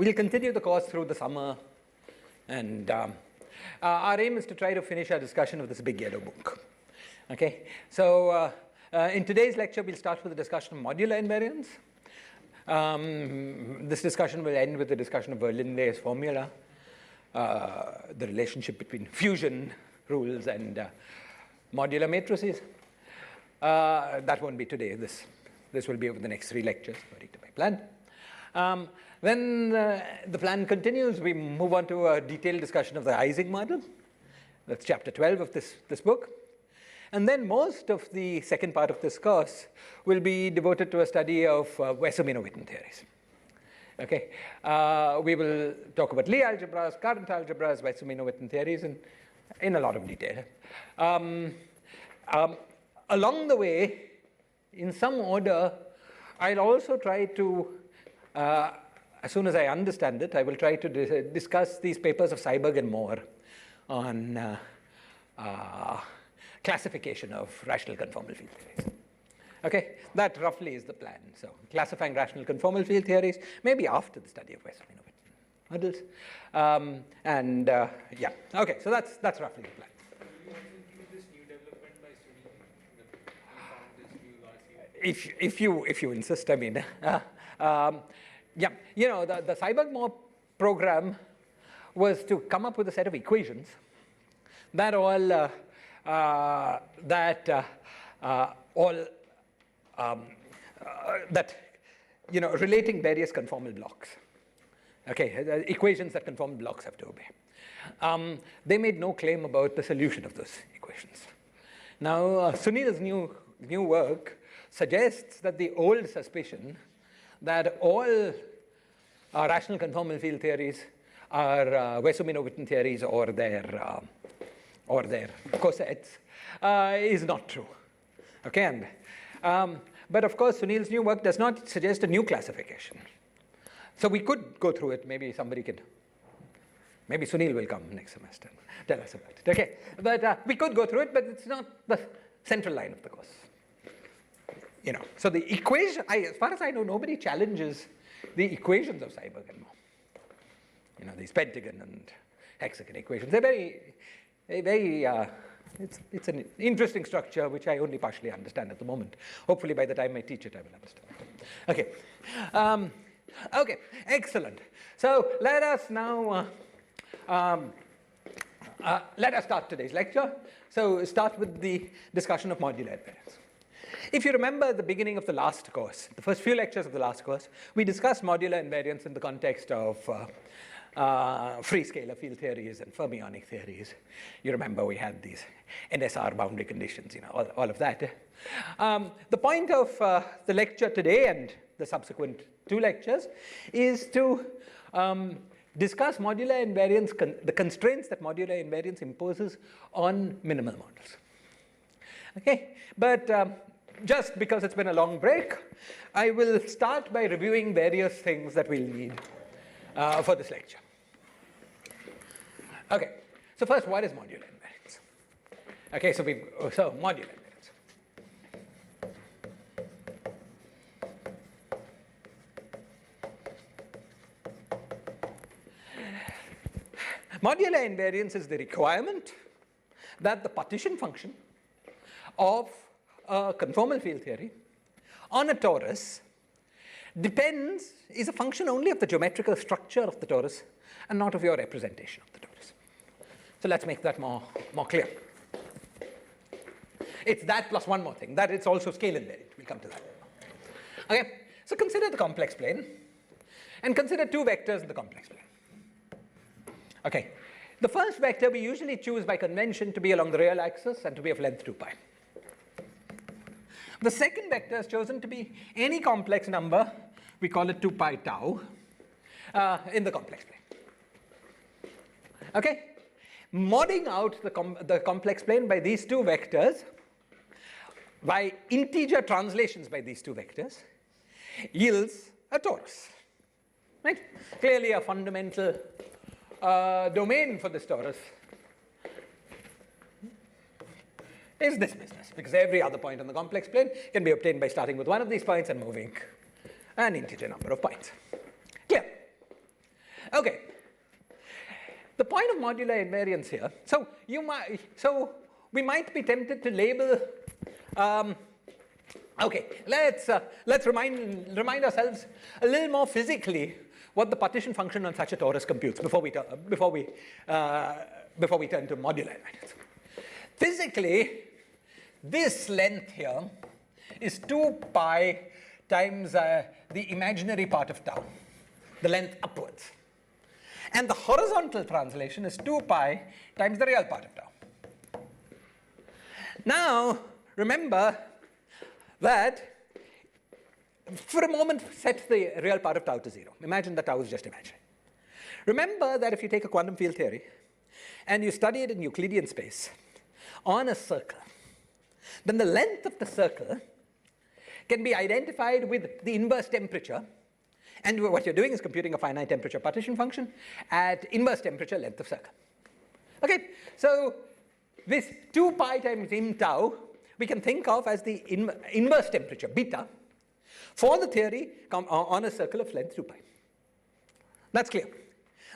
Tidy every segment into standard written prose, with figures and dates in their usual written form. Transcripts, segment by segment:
we'll continue the course through the summer, and our aim is to try to finish our discussion of this big yellow book. Okay, so in today's lecture, we'll start with a discussion of modular invariance. This discussion will end with the discussion of Berlin-Lay's formula, the relationship between fusion rules and modular matrices. That won't be today. This will be over the next 3 lectures, according to my plan. Then the plan continues. We move on to a detailed discussion of the Ising model. That's chapter 12 of this book. And then most of the second part of this course will be devoted to a study of Wesso-Minowitten theories. Okay, we will talk about Lie algebras, current algebras, Wesso-Minowitten theories in a lot of detail. Along the way, in some order, I'll also try to, as soon as I understand it, I will try to discuss these papers of Seiberg and Moore on classification of rational conformal field theories. Okay, that roughly is the plan. So classifying rational conformal field theories, maybe after the study of Wesso-Minowitten models. Yeah, okay, so that's roughly the plan. If you insist, I mean, yeah, you know, the Seiberg-Moore program was to come up with a set of equations that all relating various conformal blocks. Okay, equations that conformal blocks have to obey. They made no claim about the solution of those equations. Now, Sunil's new work suggests that the old suspicion that all rational conformal field theories are Wesso-Minowitten theories or their cosets is not true. Okay, but of course, Sunil's new work does not suggest a new classification. So we could go through it. Maybe Sunil will come next semester and tell us about it. Okay, but we could go through it, but it's not the central line of the course. You know, so the equation, as far as I know, nobody challenges the equations of Seiberg and Moore. You know, these pentagon and hexagon equations. They're very, it's an interesting structure which I only partially understand at the moment. Hopefully by the time I teach it, I will understand. Okay, okay, excellent. So let us now, let us start today's lecture. So start with the discussion of modular invariance. If you remember at the beginning of the last course, the first few lectures of the last course, we discussed modular invariance in the context of free scalar field theories and fermionic theories. You remember we had these NSR boundary conditions, you know, all of that. The point of the lecture today and the subsequent 2 lectures is to discuss modular invariance, the constraints that modular invariance imposes on minimal models. Okay, but just because it's been a long break, I will start by reviewing various things that we'll need for this lecture. Okay, so first, what is modular invariance? Okay, so modular invariance. Modular invariance is the requirement that the partition function of a conformal field theory on a torus is a function only of the geometrical structure of the torus and not of your representation of the torus. So let's make that more clear. It's that plus one more thing, that it's also scale invariant. We'll come to that. Okay, so consider the complex plane and consider 2 vectors in the complex plane. Okay, the first vector we usually choose by convention to be along the real axis and to be of length 2 pi. The second vector is chosen to be any complex number, we call it 2 pi tau, in the complex plane. Okay, modding out the complex plane by these 2 vectors, by integer translations by these 2 vectors, yields a torus. Right? Clearly a fundamental domain for this torus is this business, because every other point on the complex plane can be obtained by starting with one of these points and moving an integer number of points. Clear? Okay. The point of modular invariance here, so we might be tempted to label, okay, let's remind ourselves a little more physically what the partition function on such a torus computes before we turn to modular invariance. Physically, this length here is 2 pi times the imaginary part of tau, the length upwards. And the horizontal translation is 2 pi times the real part of tau. Now, remember that for a moment, set the real part of tau to 0. Imagine that tau is just imaginary. Remember that if you take a quantum field theory and you study it in Euclidean space on a circle, then the length of the circle can be identified with the inverse temperature. And what you're doing is computing a finite temperature partition function at inverse temperature length of circle. Okay, so this 2 pi times im tau we can think of as the inverse temperature, beta, for the theory on a circle of length 2 pi. That's clear.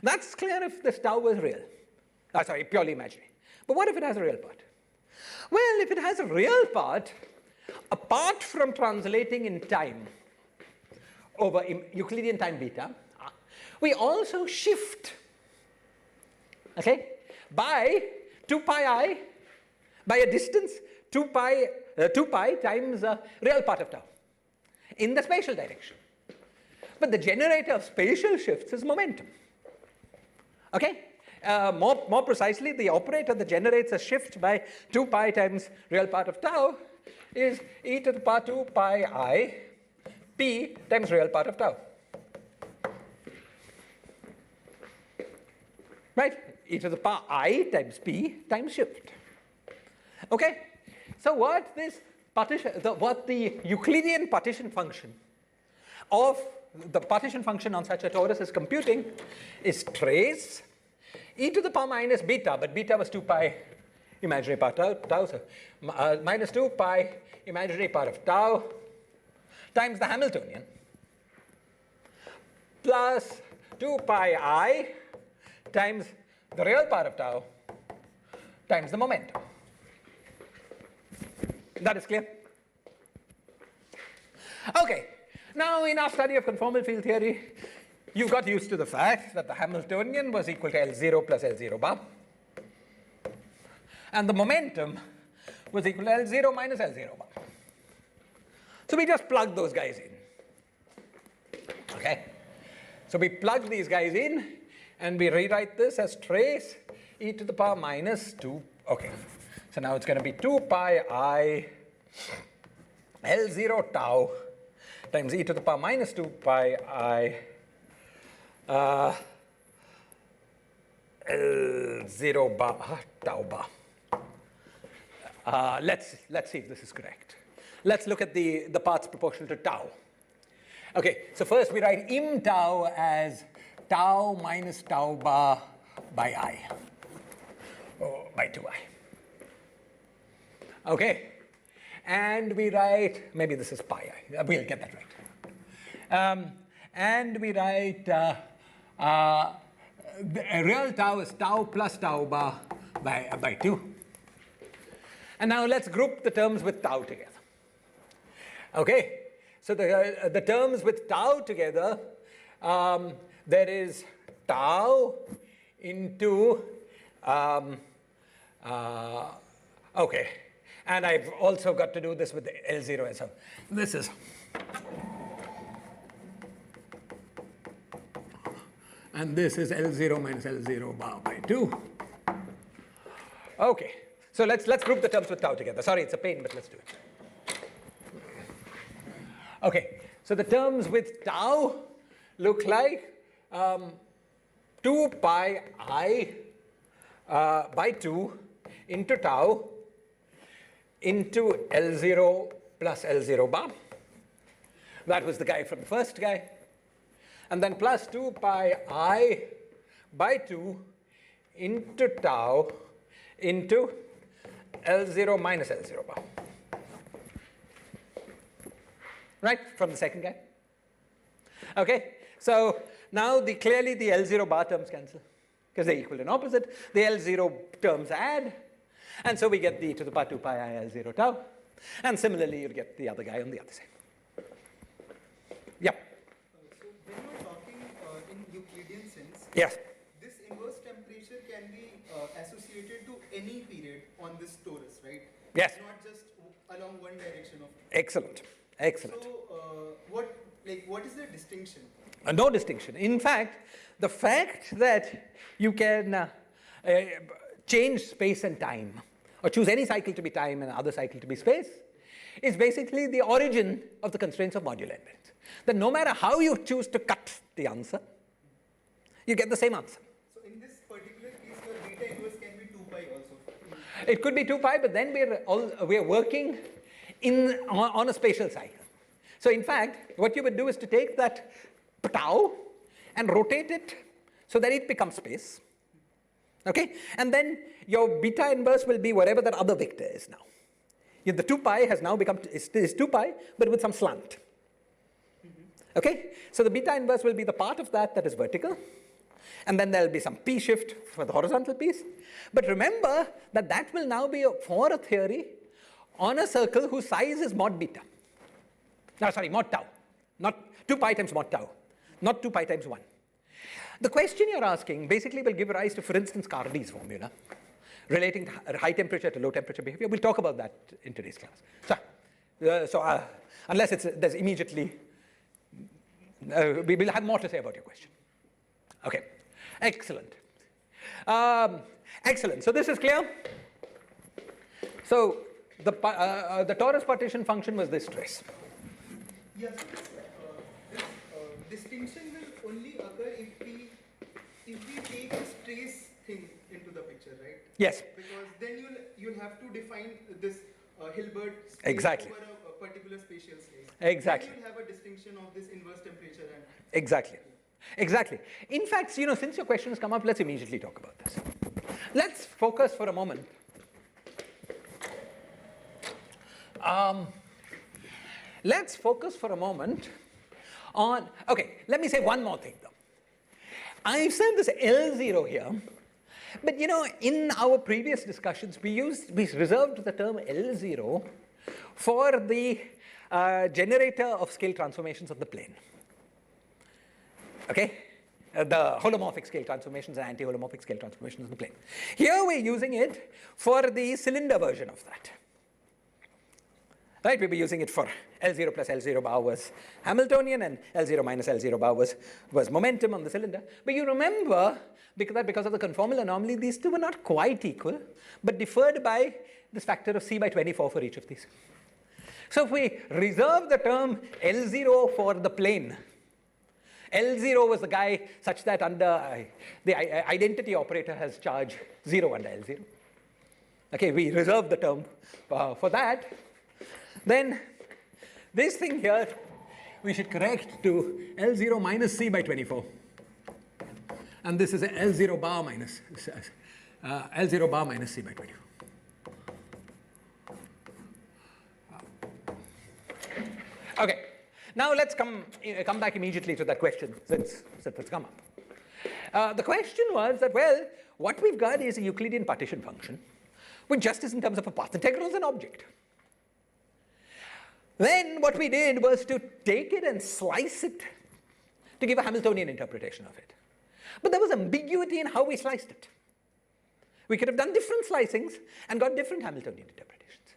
That's clear if this tau was real. Sorry, purely imaginary. But what if it has a real part? Well, if it has a real part, apart from translating in time over Euclidean time beta, we also shift, okay, by 2 pi I, by a distance 2 pi times real part of tau in the spatial direction. But the generator of spatial shifts is momentum. Okay? More precisely, the operator that generates a shift by 2 pi times real part of tau is e to the power 2 pi I p times real part of tau. Right? E to the power I times p times shift. Okay? So what the Euclidean partition function of the partition function on such a torus is computing is trace e to the power minus beta, but beta was 2 pi imaginary part of tau, so minus 2 pi imaginary part of tau times the Hamiltonian plus 2 pi I times the real part of tau times the momentum. That is clear? Okay. Now, in our study of conformal field theory, you got used to the fact that the Hamiltonian was equal to L0 plus L0 bar. And the momentum was equal to L0 minus L0 bar. So we just plug those guys in. Okay? So we plug these guys in, and we rewrite this as trace e to the power minus 2. Okay. So now it's going to be 2 pi I L0 tau times e to the power minus 2 pi I L0 bar tau bar. Let's see if this is correct. Let's look at the parts proportional to tau. Okay, so first we write im tau as tau minus tau bar by I, or by 2i. Okay, and we write, maybe this is pi I, we'll get that right. And we write real tau is tau plus tau bar by 2. And now let's group the terms with tau together. Okay, so the terms with tau together, there is tau into, okay, and I've also got to do this with the L0 as well. This is, and this is L0 minus L0 bar by 2. Okay, so let's group the terms with tau together. Sorry, it's a pain, but let's do it. Okay, so the terms with tau look like 2 pi I by 2 into tau into L0 plus L0 bar. That was the guy from the first guy. And then plus 2 pi I by 2 into tau into L0 minus L0 bar. Right, from the second guy. Okay, so Now clearly the L0 bar terms cancel because they're equal and opposite. The L0 terms add, and so we get the e to the power 2 pi I L0 tau. And similarly, you'll get the other guy on the other side. Yeah. So when you're talking in Euclidean sense, Yes. this inverse temperature can be associated to any period on this torus, right? Yes. Not just along one direction of. Excellent. Excellent. So what is the distinction? No distinction. In fact, the fact that you can change space and time, or choose any cycle to be time and other cycle to be space, is basically the origin of the constraints of modular invariance. That no matter how you choose to cut the answer, you get the same answer. So in this particular case, your beta inverse can be 2 pi also. It could be 2 pi, but then we're working on a spatial cycle. So in fact, what you would do is to take that tau and rotate it so that it becomes space. Okay? And then your beta inverse will be whatever that other vector is now. The 2 pi has now become is 2 pi, but with some slant. Okay? So the beta inverse will be the part of that is vertical. And then there'll be some p shift for the horizontal piece. But remember that will now be for a theory on a circle whose size is mod beta. No, sorry, mod tau. Not 2 pi times mod tau. Not 2 pi times 1. The question you're asking basically will give rise to, for instance, Cardy's formula relating to high temperature to low temperature behavior. We'll talk about that in today's class. So unless there's immediately, we will have more to say about your question. Okay, excellent. Excellent. So this is clear. So the torus partition function was this trace. Yes. This distinction will only occur if we take this trace thing into the picture, right? Yes. Because then you'll have to define this Hilbert space Exactly. over a particular spatial space. Exactly. Then you'll have a distinction of this inverse temperature and. Exactly. Exactly. In fact, since your question has come up, let's immediately talk about this. Let's focus for a moment. Let's focus for a moment on, okay, let me say one more thing though. I've said this L0 here, but in our previous discussions, we reserved the term L0 for the generator of scale transformations of the plane. Okay? The holomorphic scale transformations and anti-holomorphic scale transformations of the plane. Here we're using it for the cylinder version of that. Right? We'll be using it for L0 plus L0 bar was Hamiltonian, and L0 minus L0 bar was momentum on the cylinder. But you remember because of the conformal anomaly, these two were not quite equal, but differed by this factor of c by 24 for each of these. So if we reserve the term L0 for the plane, L0 was the guy such that under the identity operator has charge 0 under L0. Okay, we reserve the term for that. Then this thing here, we should correct to L0 minus c by 24. And this is a L0 bar minus L0 bar minus c by 24. Okay, now let's come back immediately to that question since it's come up. The question was that, well, what we've got is a Euclidean partition function, which just is in terms of a path integral as an object. Then what we did was to take it and slice it to give a Hamiltonian interpretation of it. But there was ambiguity in how we sliced it. We could have done different slicings and got different Hamiltonian interpretations.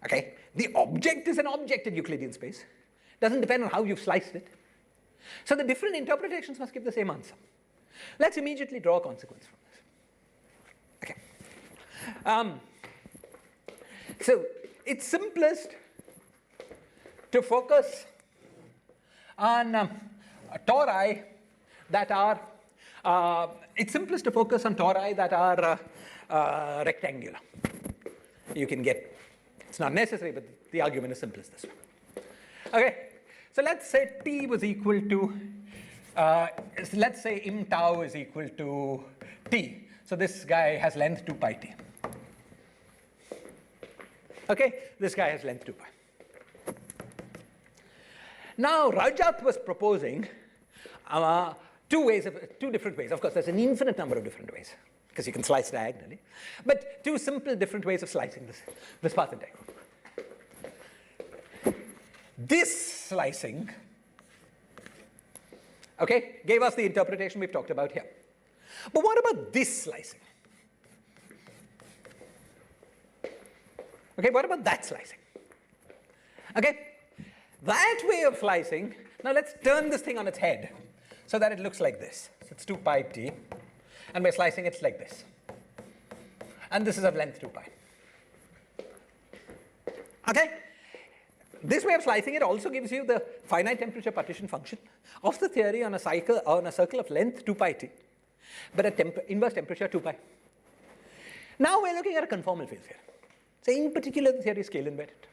Okay? The object is an object in Euclidean space. It doesn't depend on how you've sliced it. So the different interpretations must give the same answer. Let's immediately draw a consequence from this. Okay. So it's simplest to focus on tori that are rectangular. You can get, it's not necessary, but the argument is simple as this one. Okay, so let's say t was equal to, let's say im tau is equal to t. So this guy has length 2 pi t. Okay, this guy has length 2 pi. Now Rajat was proposing two different ways. Of course, there's an infinite number of different ways, because you can slice diagonally. But two simple different ways of slicing this path integral. This slicing, okay, gave us the interpretation we've talked about here. But what about this slicing? Okay, what about that slicing? Okay, that way of slicing, now let's turn this thing on its head so that it looks like this. So it's 2 pi t, and we're slicing it like this. And this is of length 2 pi. Okay? This way of slicing it also gives you the finite temperature partition function of the theory on a circle of length 2 pi t, but at inverse temperature 2 pi. Now we're looking at a conformal field here. So in particular, the theory is scale invariant.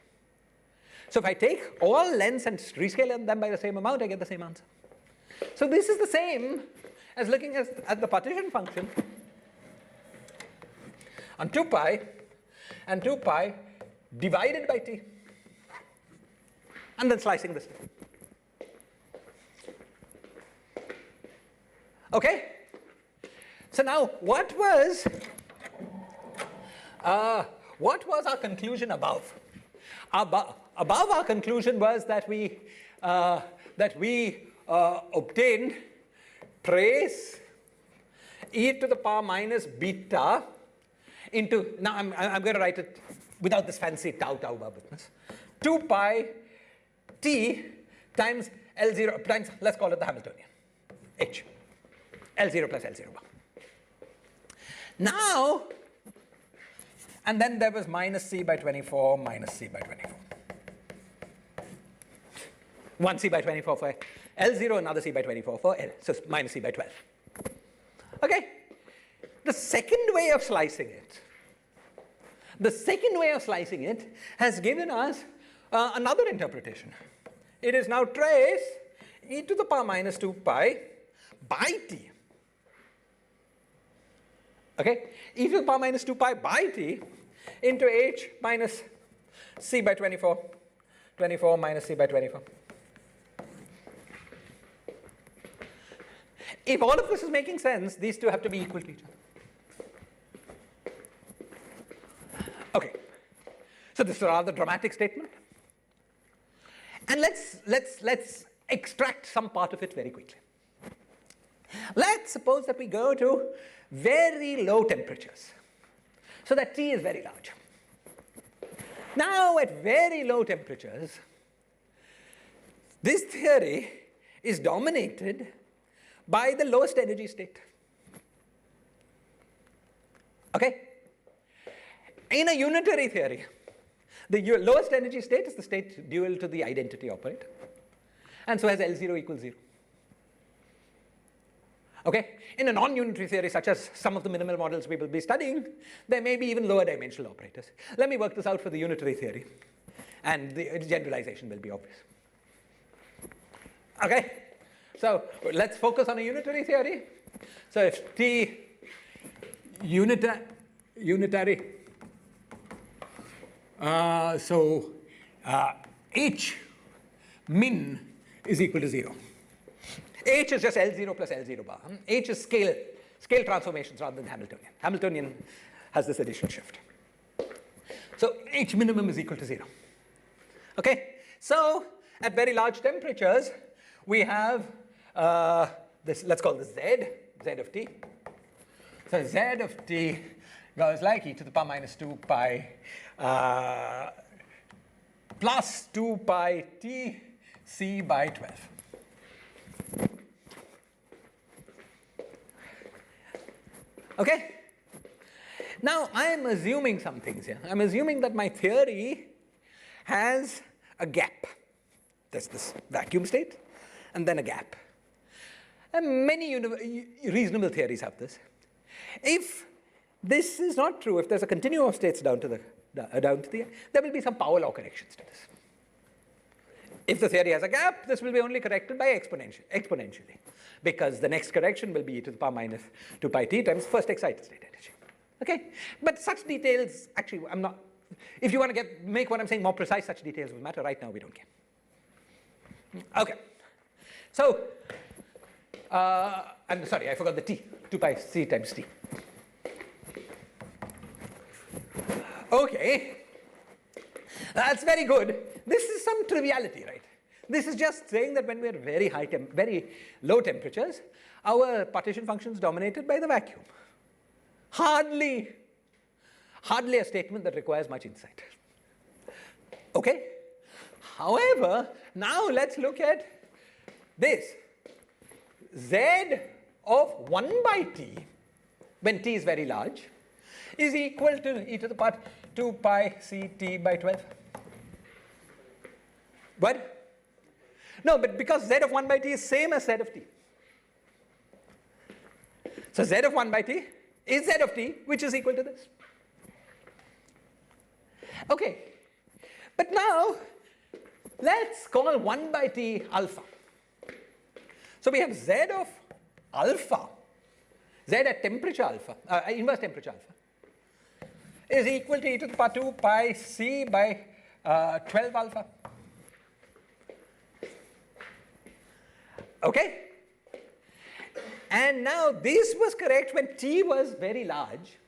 So if I take all lengths and rescale them by the same amount, I get the same answer. So this is the same as looking at the partition function on 2 pi and 2 pi divided by t, and then slicing this thing. Okay? So now, what was our conclusion above? Above our conclusion was that we obtained trace e to the power minus beta into, now I'm going to write it without this fancy tau business, 2 pi t times L0 times, let's call it the Hamiltonian, h, L0 plus L0 bar. Now, and then there was minus c by 24 minus c by 24. One c by 24 for L0, another c by 24 for L, so minus c by 12. Okay? The second way of slicing it has given us another interpretation. It is now trace e to the power minus 2 pi by t. Okay? E to the power minus 2 pi by t into h minus c by 24, 24 minus c by 24. If all of this is making sense, these two have to be equal to each other. Okay. So this is a rather dramatic statement. And let's extract some part of it very quickly. Let's suppose that we go to very low temperatures, so that T is very large. Now, at very low temperatures, this theory is dominated by the lowest energy state. Okay? In a unitary theory, the lowest energy state is the state dual to the identity operator, and so has L0 equals 0. Okay? In a non-unitary theory, such as some of the minimal models we will be studying, there may be even lower dimensional operators. Let me work this out for the unitary theory, and the generalization will be obvious. Okay? So let's focus on a unitary theory. So if T unitary, H min is equal to 0. H is just L0 plus L0 bar. H is scale transformations rather than Hamiltonian. Hamiltonian has this addition shift. So H minimum is equal to 0. Okay? So at very large temperatures, we have this, let's call this Z of t. So Z of t goes like e to the power minus 2 pi plus 2 pi t c by 12. Okay? Now, I'm assuming some things here. I'm assuming that my theory has a gap. There's this vacuum state, and then a gap. And many reasonable theories have this. If this is not true, if there's a continuum of states down to the there will be some power law corrections to this. If the theory has a gap, this will be only corrected by exponentially, because the next correction will be e to the power minus 2 pi t times first excited state energy. Okay? But such details, actually, I'm not, if you want to make what I'm saying more precise, such details will matter. Right now, we don't care. Okay. So And sorry, I forgot the t, 2 pi c times t. Okay, that's very good. This is some triviality, right? This is just saying that when we're very low temperatures, our partition function is dominated by the vacuum. Hardly a statement that requires much insight. Okay? However, now let's look at this. Z of 1 by t, when t is very large, is equal to e to the power 2 pi c t by 12. What? No, but because z of 1 by t is same as z of t. So z of 1 by t is z of t, which is equal to this. Okay, but now let's call 1 by t alpha. So we have z of alpha, z at temperature alpha, inverse temperature alpha, is equal to e to the power 2 pi c by 12 alpha. Okay? And now this was correct when t was very large.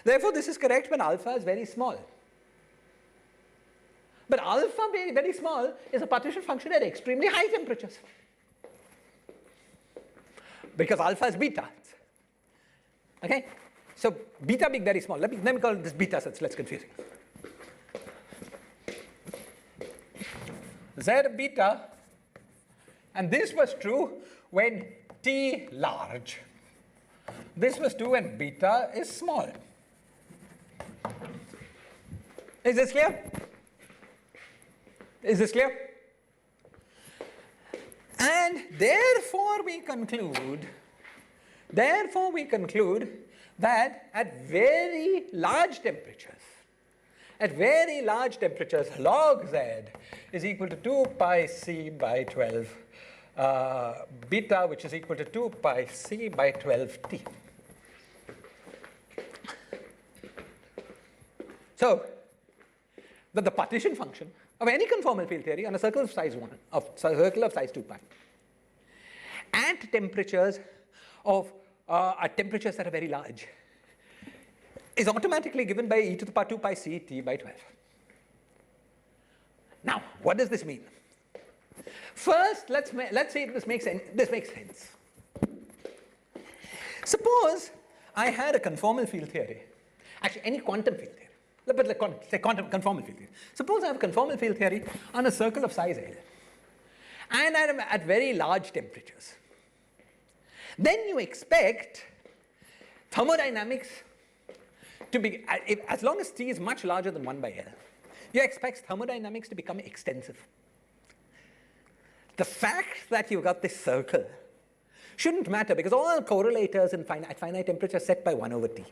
Therefore, this is correct when alpha is very small. But alpha being very small is a partition function at extremely high temperatures. Because alpha is beta. Okay? So beta being very small. Let me call this beta so it's less confusing. Z of beta, and this was true when t large. This was true when beta is small. Is this clear? Is this clear? And therefore we conclude that at very large temperatures, log z is equal to 2 pi c by 12 beta, which is equal to 2 pi c by 12 t. So that the partition function of any conformal field theory on a circle of size 1, circle of size 2 pi, at temperatures that are very large, is automatically given by e to the power 2 pi c t by 12. Now, what does this mean? First, let's see if this makes sense. Suppose I had a conformal field theory, actually any quantum field theory. But let's say conformal field theory. Suppose I have a conformal field theory on a circle of size L, and I am at very large temperatures. Then you expect thermodynamics to be, as long as T is much larger than 1 by L, you expect thermodynamics to become extensive. The fact that you've got this circle shouldn't matter because all correlators at finite temperature are set by 1 over T.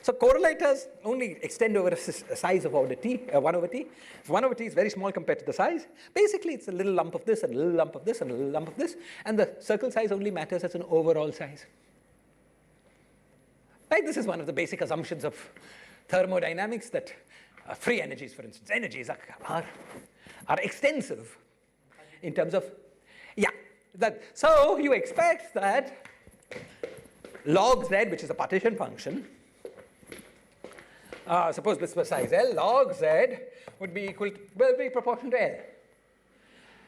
So correlators only extend over a size of order t, 1 over t. If 1 over t is very small compared to the size, basically it's a little lump of this and a little lump of this and a little lump of this, and the circle size only matters as an overall size. Right? This is one of the basic assumptions of thermodynamics, that free energies, for instance, energies are extensive in terms of, so you expect that log z, which is a partition function, suppose this was size L, log z would be will be proportional to L.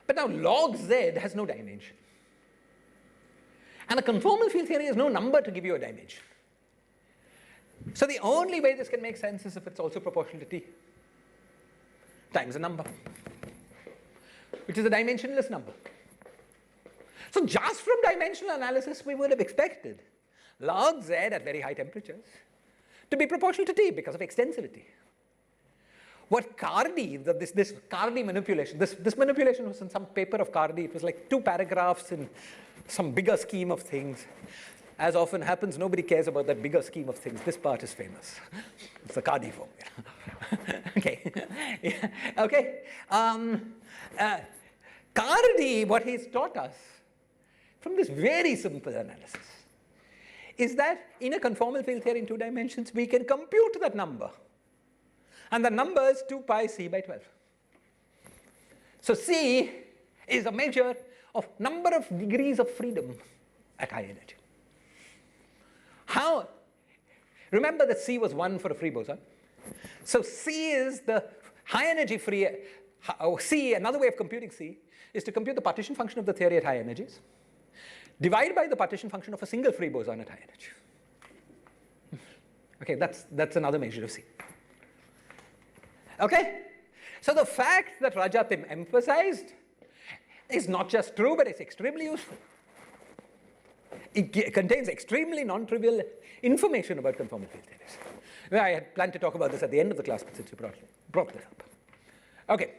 But now log z has no dimension. And a conformal field theory has no number to give you a dimension. So the only way this can make sense is if it's also proportional to t times a number, which is a dimensionless number. So just from dimensional analysis, we would have expected log z at very high temperatures to be proportional to t because of extensivity. What Cardy, this Cardy manipulation, this manipulation was in some paper of Cardy. It was like 2 paragraphs in some bigger scheme of things. As often happens, nobody cares about that bigger scheme of things. This part is famous. It's the Cardy formula. Okay. Yeah. Okay. Cardy, what he's taught us from this very simple analysis is that in a conformal field theory in 2 dimensions, we can compute that number. And the number is 2 pi c by 12. So c is a measure of number of degrees of freedom at high energy. How? Remember that C was 1 for a free boson. So C is the high energy free, C, another way of computing C, is to compute the partition function of the theory at high energies, divide by the partition function of a single free boson at high energy. Okay, that's another measure of C. Okay? So the fact that Rajat emphasized is not just true, but it's extremely useful. It contains extremely non-trivial information about conformal field theories. Well, I had planned to talk about this at the end of the class, but since you brought this up. Okay,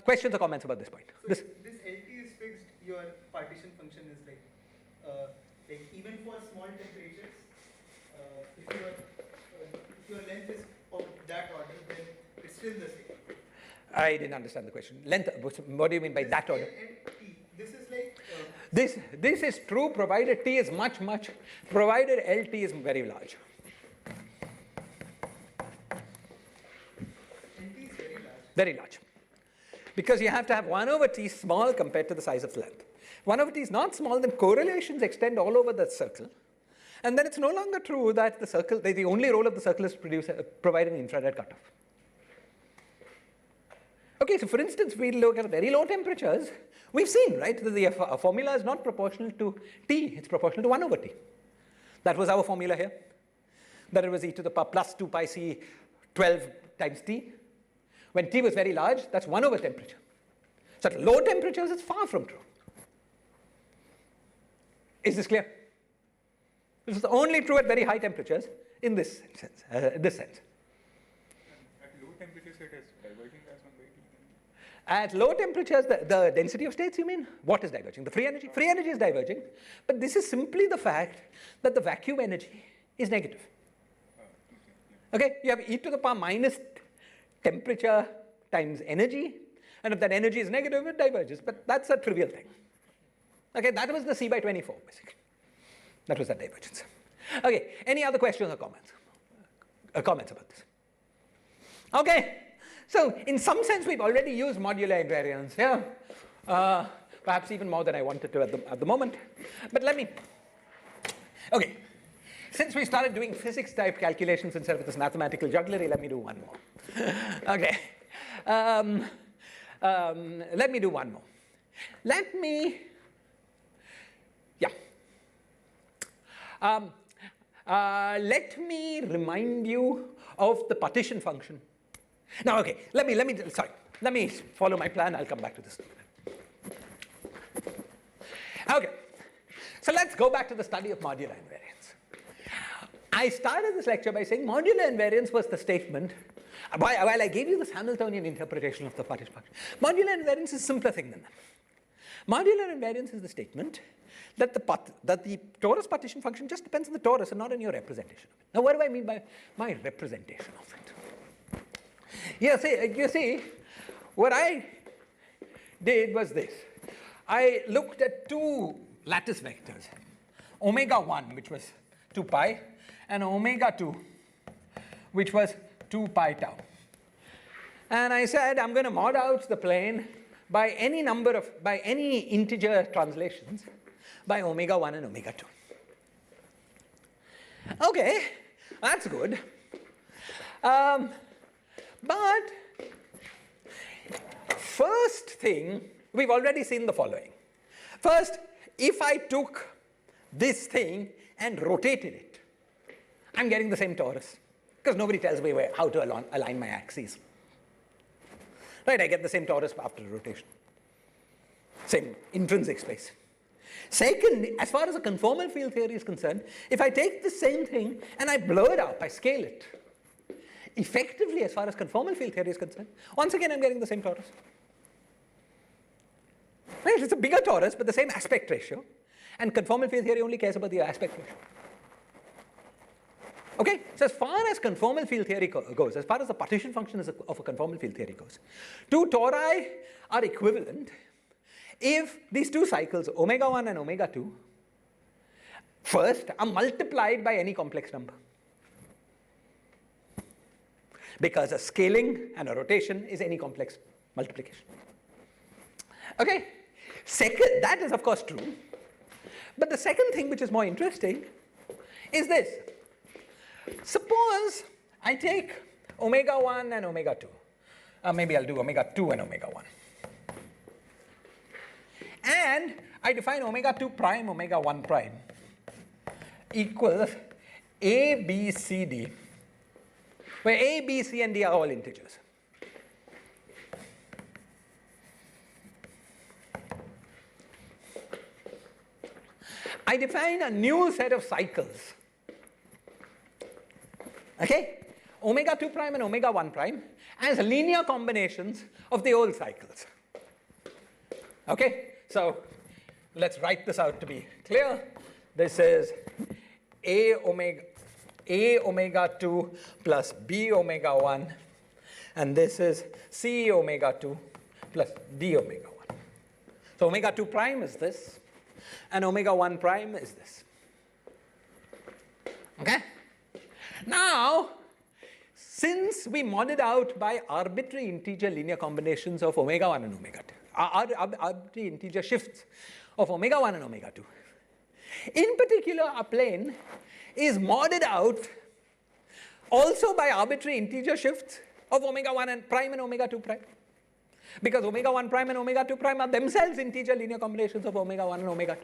questions or comments about this point? So this LT is fixed, your partition function is like even for small temperatures, if your length is of that order, then it's still the same. I didn't understand the question. Length, what do you mean by that order? This is like... This is true provided T is much, provided LT is very large. LT is very large. Very large. Because you have to have 1 over T small compared to the size of the length. 1 over T is not small, then correlations extend all over the circle. And then it's no longer true that the circle, the only role of the circle is to provide an infrared cutoff. Okay, so for instance, we look at very low temperatures. We've seen, right, that the formula is not proportional to T. It's proportional to 1 over T. That was our formula here. That it was e to the power plus 2 pi c 12 times T. When T was very large, that's 1 over temperature. So at low temperatures, it's far from true. Is this clear? This is only true at very high temperatures in this sense. At low temperatures, it is diverging as one by T. At low temperatures, the density of states, you mean? What is diverging? The free energy? Free energy is diverging, but this is simply the fact that the vacuum energy is negative. Okay, you have e to the power minus temperature times energy, and if that energy is negative, it diverges, but that's a trivial thing. Okay, that was the C by 24, basically. That was that divergence. Okay, any other questions or comments? Comments about this? Okay. So in some sense, we've already used modular invariance here, perhaps even more than I wanted to at the moment. But let me, okay, since we started doing physics-type calculations instead of this mathematical jugglery, let me do one more. Okay, let me do one more. Let me, yeah. Let me remind you of the partition function. Now, okay, let me follow my plan. I'll come back to this. Okay, so let's go back to the study of modular invariance. I started this lecture by saying modular invariance was the statement, while I gave you this Hamiltonian interpretation of the partition function. Modular invariance is a simpler thing than that. Modular invariance is the statement that the torus partition function just depends on the torus and not on your representation of it. Now, what do I mean by my representation of it? You see, what I did was this. I looked at 2 lattice vectors, omega 1, which was 2 pi, and omega 2, which was 2 pi tau. And I said, I'm going to mod out the plane by any integer translations by omega 1 and omega 2. Okay, that's good. But first thing, we've already seen the following. First, if I took this thing and rotated it, I'm getting the same torus, because nobody tells me how to align my axes. Right, I get the same torus after rotation. Same intrinsic space. Second, as far as a conformal field theory is concerned, if I take the same thing and I blow it up, I scale it, effectively, as far as conformal field theory is concerned, once again I'm getting the same torus. Right, it's a bigger torus, but the same aspect ratio, and conformal field theory only cares about the aspect ratio. Okay, so as far as conformal field theory goes, as far as the partition function of a conformal field theory goes, 2 tori are equivalent if these 2 cycles, omega 1 and omega 2, first are multiplied by any complex number. Because a scaling and a rotation is any complex multiplication. Okay, Second, that is of course true. But the second thing which is more interesting is this. Suppose I take omega 1 and omega 2. Maybe I'll do omega 2 and omega 1. And I define omega 2 prime, omega 1 prime equals A, B, C, D, where A, B, C, and D are all integers. I define a new set of cycles. Okay? Omega 2 prime and omega 1 prime as linear combinations of the old cycles. Okay? So let's write this out to be clear. This is A omega 2 plus B omega 1, and this is C omega 2 plus D omega 1. So omega 2 prime is this, and omega 1 prime is this. Okay? Now, since we mod it out by arbitrary integer linear combinations of omega 1 and omega 2, arbitrary integer shifts of omega 1 and omega 2, in particular, our plane is modded out also by arbitrary integer shifts of omega 1 and prime and omega 2 prime. Because omega 1 prime and omega 2 prime are themselves integer linear combinations of omega 1 and omega 2.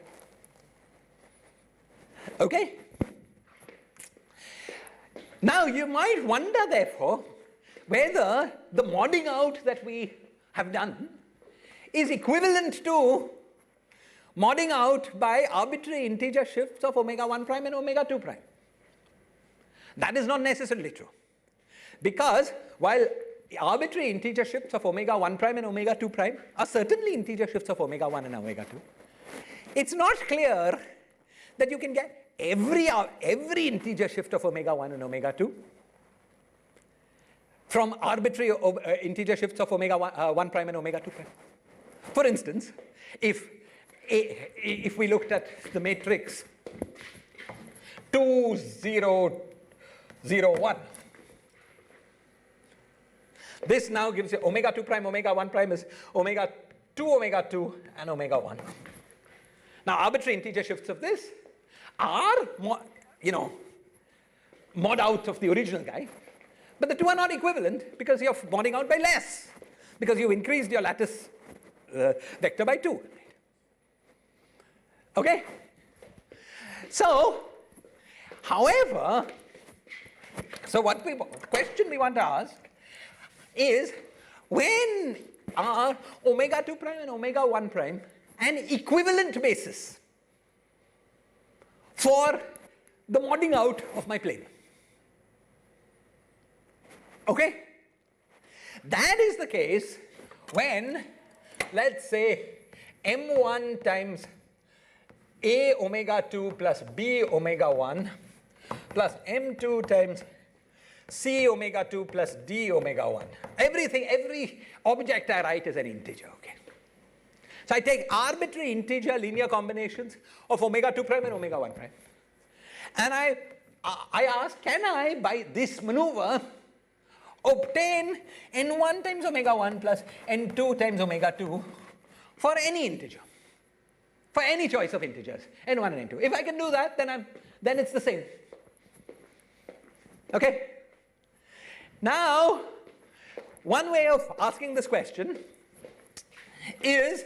Okay? Now, you might wonder, therefore, whether the modding out that we have done is equivalent to modding out by arbitrary integer shifts of omega 1 prime and omega 2 prime. That is not necessarily true. Because while arbitrary integer shifts of omega 1 prime and omega 2 prime are certainly integer shifts of omega 1 and omega 2, it's not clear that you can get every integer shift of omega 1 and omega 2 from arbitrary integer shifts of omega 1 prime and omega 2 prime. For instance, if we looked at the matrix 2, 0, 0, 1, this now gives you omega 2 prime, omega 1 prime is omega 2, and omega 1. Now, arbitrary integer shifts of this are, mod out of the original guy, but the two are not equivalent because you're modding out by less, because you've increased your lattice vector by 2. Okay? So, however, what question we want to ask is, when are omega 2 prime and omega 1 prime an equivalent basis for the modding out of my plane? Okay? That is the case when, let's say, m1 times a omega 2 plus b omega 1 plus m2 times c omega 2 plus d omega 1. Every object I write is an integer, okay? So I take arbitrary integer linear combinations of omega 2 prime and omega 1 prime. And I ask, can I, by this maneuver, obtain n1 times omega 1 plus n2 times omega 2 for any integer, for any choice of integers, n1 and n2. If I can do that, then it's the same. Okay? Now, one way of asking this question is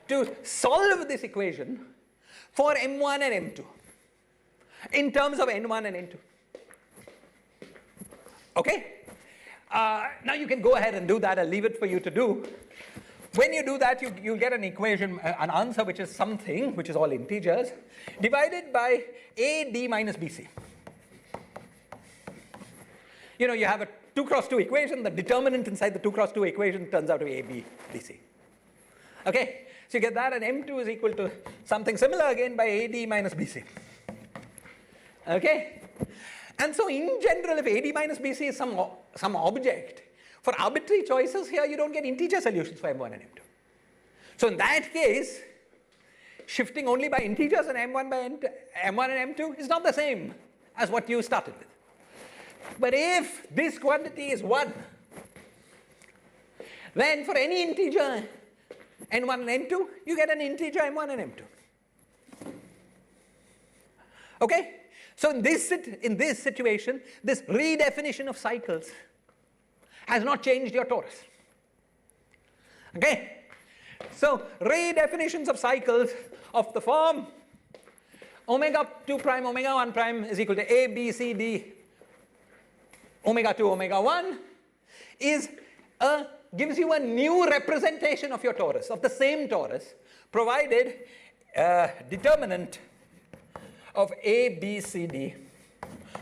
to solve this equation for m1 and m2 in terms of n1 and n2. Okay? Now you can go ahead and do that. I'll leave it for you to do. When you do that, you get an equation, an answer which is something, which is all integers, divided by AD minus BC. You have a 2 cross 2 equation. The determinant inside the 2 cross 2 equation turns out to be AB, BC. Okay? So you get that, and M2 is equal to something similar again by AD minus BC. Okay? And so in general, if AD minus BC is some object, for arbitrary choices here, you don't get integer solutions for M1 and M2. So in that case, shifting only by integers and M1 and M2 is not the same as what you started with. But if this quantity is 1, then for any integer, n1 and n2, you get an integer m1 and m2. Okay? So in this situation, this redefinition of cycles has not changed your torus. Okay? So redefinitions of cycles of the form omega 2 prime, omega 1 prime is equal to a, b, c, d, omega 2, omega 1 gives you a new representation of your torus, of the same torus, provided determinant of a, b, c, d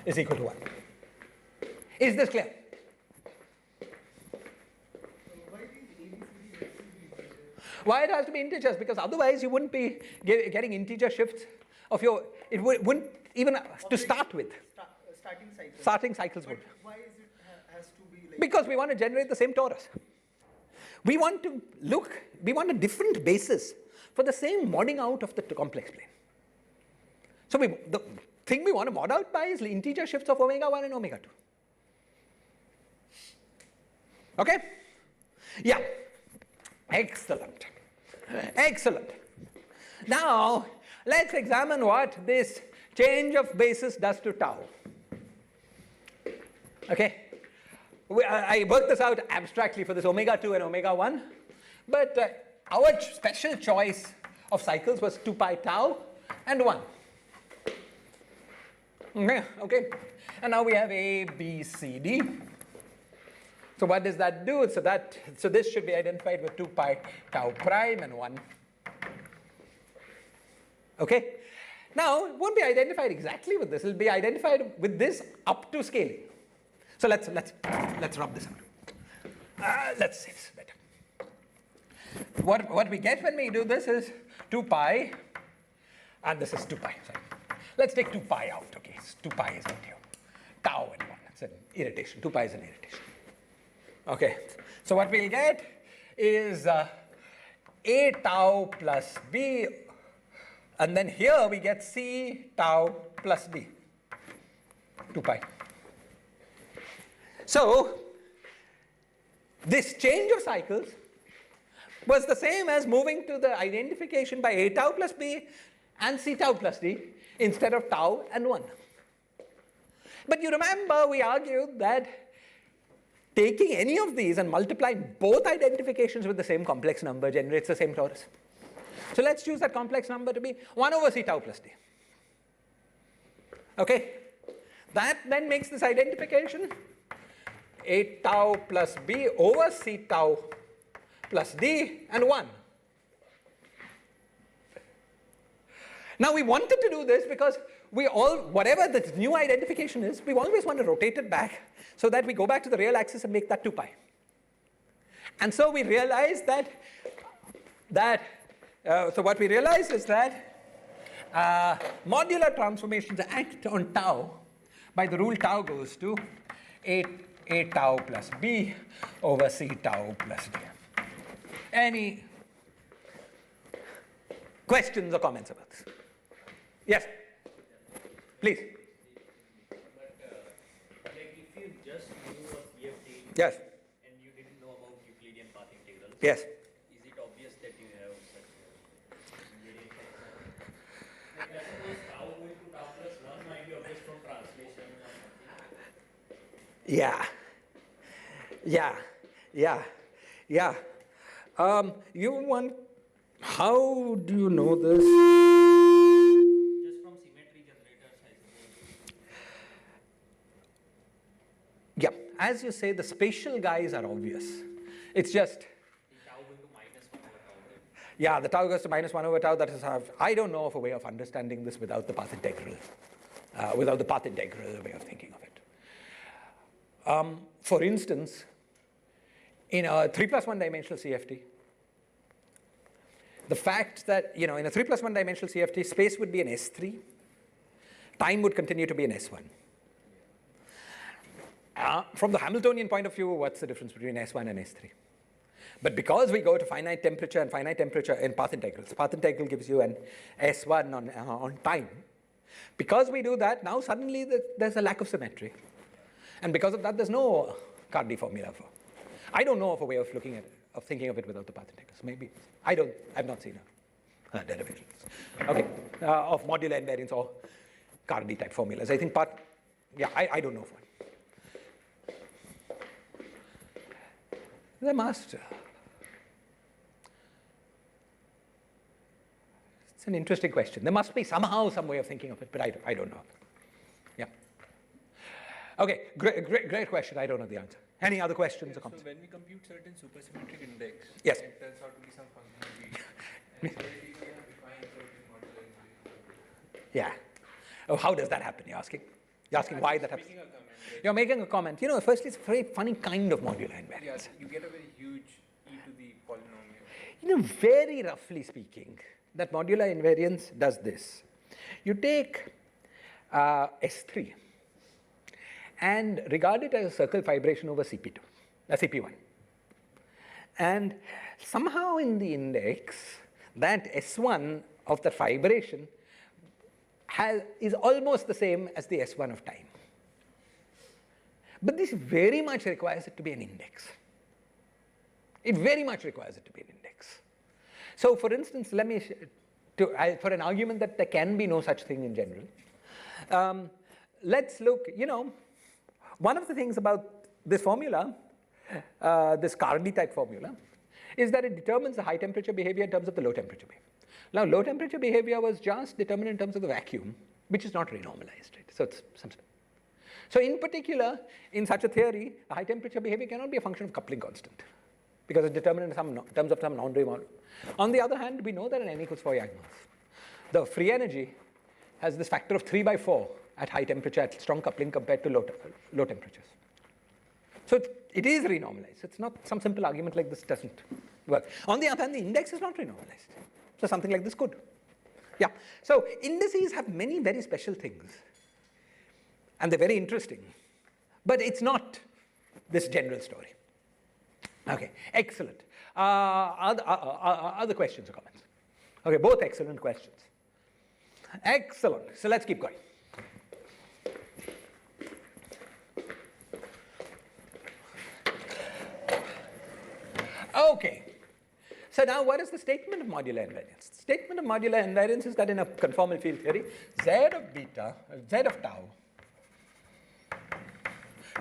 is equal to 1. Is this clear? Why it has to be integers? Because otherwise you wouldn't be getting integer shifts of your, it wouldn't even to start with. Starting cycles. Starting cycles But would. why is it has to be like? Because we want to generate the same torus. We want a different basis for the same modding out of the complex plane. So the thing we want to mod out by is integer shifts of omega 1 and omega 2. Okay? Yeah. Excellent. Excellent. Now, let's examine what this change of basis does to tau. Okay? I worked this out abstractly for this omega 2 and omega 1, but our special choice of cycles was 2 pi tau and 1. Okay? And now we have A, B, C, D. So what does that do? So this should be identified with 2 pi tau prime and 1. Okay? Now, it won't be identified exactly with this. It will be identified with this up to scaling. So let's rub this out. Let's see this better. What we get when we do this is 2 pi, and this is 2 pi. Sorry. Let's take 2 pi out. Okay, so 2 pi is out here. Tau and 1. It's an irritation. 2 pi is an irritation. Okay, so what we'll get is A tau plus B, and then here we get C tau plus D, 2 pi. So this change of cycles was the same as moving to the identification by A tau plus B and C tau plus D instead of tau and 1. But you remember we argued that taking any of these and multiplying both identifications with the same complex number generates the same torus. So let's choose that complex number to be 1 over C tau plus D. Okay? That then makes this identification A tau plus B over C tau plus D and 1. Now we wanted to do this because whatever the new identification is, we always want to rotate it back so that we go back to the real axis and make that 2 pi. And so we realized so what we realized is that modular transformations act on tau by the rule tau goes to A tau plus B over C tau plus D. Any questions or comments about this? Yes, please. But like if you just knew of PFT Yes, and you didn't know about Euclidean path integrals, yes. is it obvious that you have such invariance? Like let's suppose tau going to tau plus 1 might be obvious from translation or something. Yeah. How do you know this? Just from symmetry generators, I suppose. Yeah, as you say, the spatial guys are obvious. It's just, The tau going to minus 1 over tau. Right? yeah, the tau goes to minus 1 over tau. That is how, I don't know of a way of understanding this without the path integral, way of thinking of it. For instance, in a 3 plus 1 dimensional CFT, the fact that, in a 3 plus 1 dimensional CFT, space would be an S3, time would continue to be an S1. From the Hamiltonian point of view, what's the difference between S1 and S3? But because we go to finite temperature in path integrals, path integral gives you an S1 on time. Because we do that, now suddenly there's a lack of symmetry. And because of that, there's no Cardy formula for. I don't know of a way of looking at of thinking of it without the path integrals. Maybe. I've not seen a derivation. Okay, of modular invariance or Cardi type formulas. I think I don't know of one. The master. It's an interesting question. There must be somehow some way of thinking of it, but I don't know. Yeah. Okay, great question. I don't know the answer. Any other questions or comments? So when we compute certain supersymmetric index, yes. it turns out to be some function of B. And so we can define certain modular invariance. Yeah. Oh, how does that happen? You're asking why that happens? Making a comment. You're making a comment. Firstly, it's a very funny kind of modular invariance. Yes, you get a very huge e to the polynomial. Very roughly speaking, that modular invariance does this. You take S3 and regard it as a circle fibration over CP2, CP1. And somehow in the index, that S1 of the fibration is almost the same as the S1 of time. But this very much requires it to be an index. It very much requires it to be an index. So for instance, for an argument that there can be no such thing in general, let's look, one of the things about this formula, this Cardi type formula, is that it determines the high temperature behavior in terms of the low temperature behavior. Now, low temperature behavior was just determined in terms of the vacuum, which is not renormalized, right? So it's so in particular, in such a theory, the high temperature behavior cannot be a function of coupling constant because it's determined in terms of some non-renormal. On the other hand, we know that in n equals 4 Yang-Mills, the free energy has this factor of 3 by 4 at high temperature at strong coupling compared to low temperatures. So it is renormalized. It's not some simple argument like this doesn't work. On the other hand, the index is not renormalized. So something like this could. Yeah. So indices have many very special things. And they're very interesting. But it's not this general story. Okay, excellent. Other questions or comments? Okay, both excellent questions. Excellent. So let's keep going. Okay. So now what is the statement of modular invariance? The statement of modular invariance is that in a conformal field theory, z of tau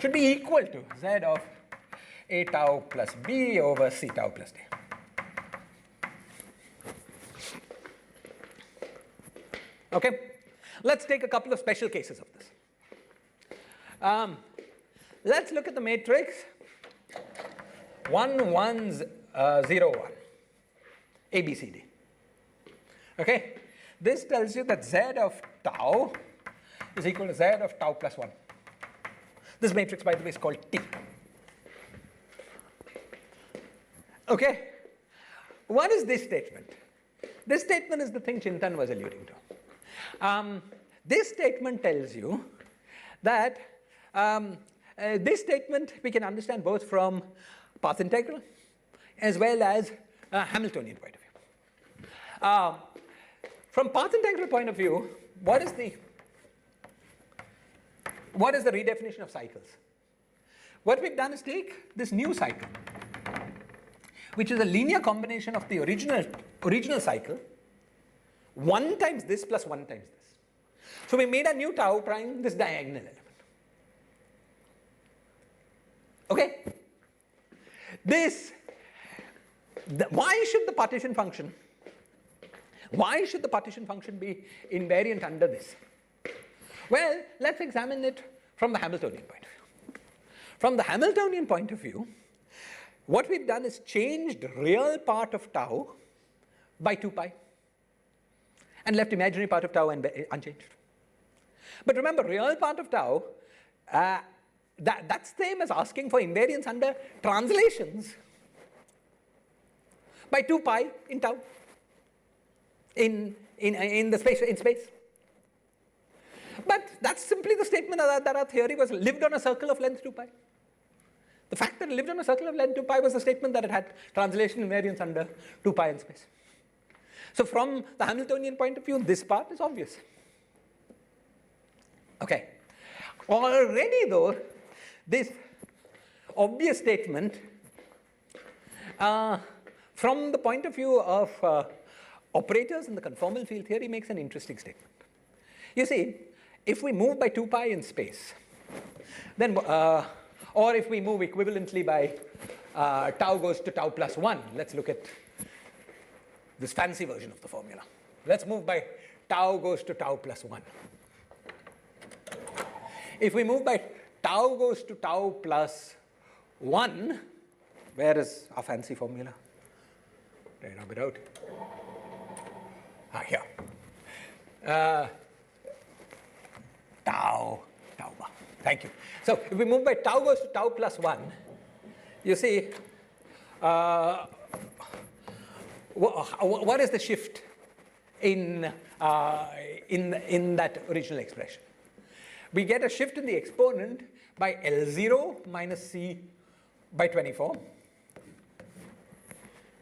should be equal to z of a tau plus b over c tau plus d. Okay? Let's take a couple of special cases of this. Let's look at the matrix 1, 1, 0, 1, A, B, C, D. Okay? This tells you that z of tau is equal to z of tau plus 1. This matrix, by the way, is called T. Okay? What is this statement? This statement is the thing Chintan was alluding to. This statement tells you that this statement we can understand both from path integral as well as Hamiltonian point of view. From path integral point of view, what is the redefinition of cycles? What we've done is take this new cycle, which is a linear combination of the original cycle, 1 times this plus 1 times this. So we made a new tau prime this diagonal element. Okay? Why should the partition function be invariant under this? Well, let's examine it from the Hamiltonian point of view. From the Hamiltonian point of view, what we've done is changed real part of tau by 2 pi and left imaginary part of tau unchanged. But remember, real part of tau, that's the same as asking for invariance under translations by 2 pi in tau in space. But that's simply the statement that our theory was lived on a circle of length 2 pi. The fact that it lived on a circle of length 2 pi was the statement that it had translation invariance under 2 pi in space. So from the Hamiltonian point of view, this part is obvious. Okay. Already though, this obvious statement From the point of view of operators in the conformal field theory, makes an interesting statement. You see, if we move by 2 pi in space, then, or if we move equivalently by tau goes to tau plus 1, let's look at this fancy version of the formula. Let's move by tau goes to tau plus 1. If we move by tau goes to tau plus 1, where is our fancy formula? Rub it out. Here. Tau bar. Thank you. So if we move by tau goes to tau plus 1, you see, what is the shift in that original expression? We get a shift in the exponent by L0 minus C by 24.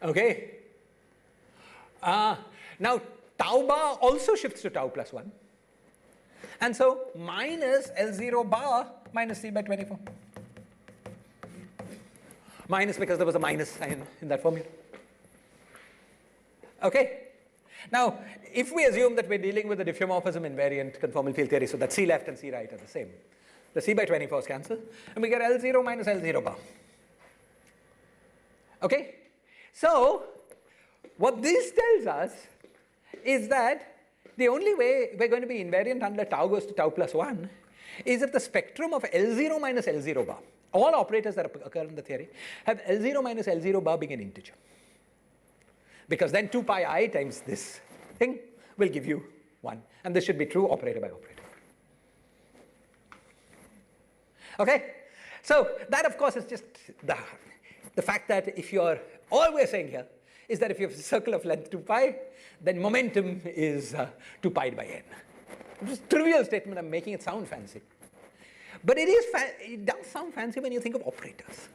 Okay. Now tau bar also shifts to tau plus 1. And so minus L0 bar minus C by 24. Minus because there was a minus sign in that formula. Okay. Now, if we assume that we're dealing with a diffeomorphism invariant conformal field theory, so that C left and C right are the same, the C by 24s cancel, and we get L0 minus L0 bar. Okay? So, what this tells us is that the only way we're going to be invariant under tau goes to tau plus 1 is if the spectrum of L0 minus L0 bar, all operators that occur in the theory, have L0 minus L0 bar being an integer. Because then 2 pi I times this thing will give you 1. And this should be true operator by operator. Okay? So that, of course, is just the fact that if you're, all we're saying here is that if you have a circle of length 2 pi, then momentum is 2 pi by n. It's a trivial statement. I'm making it sound fancy. But it does sound fancy when you think of operators.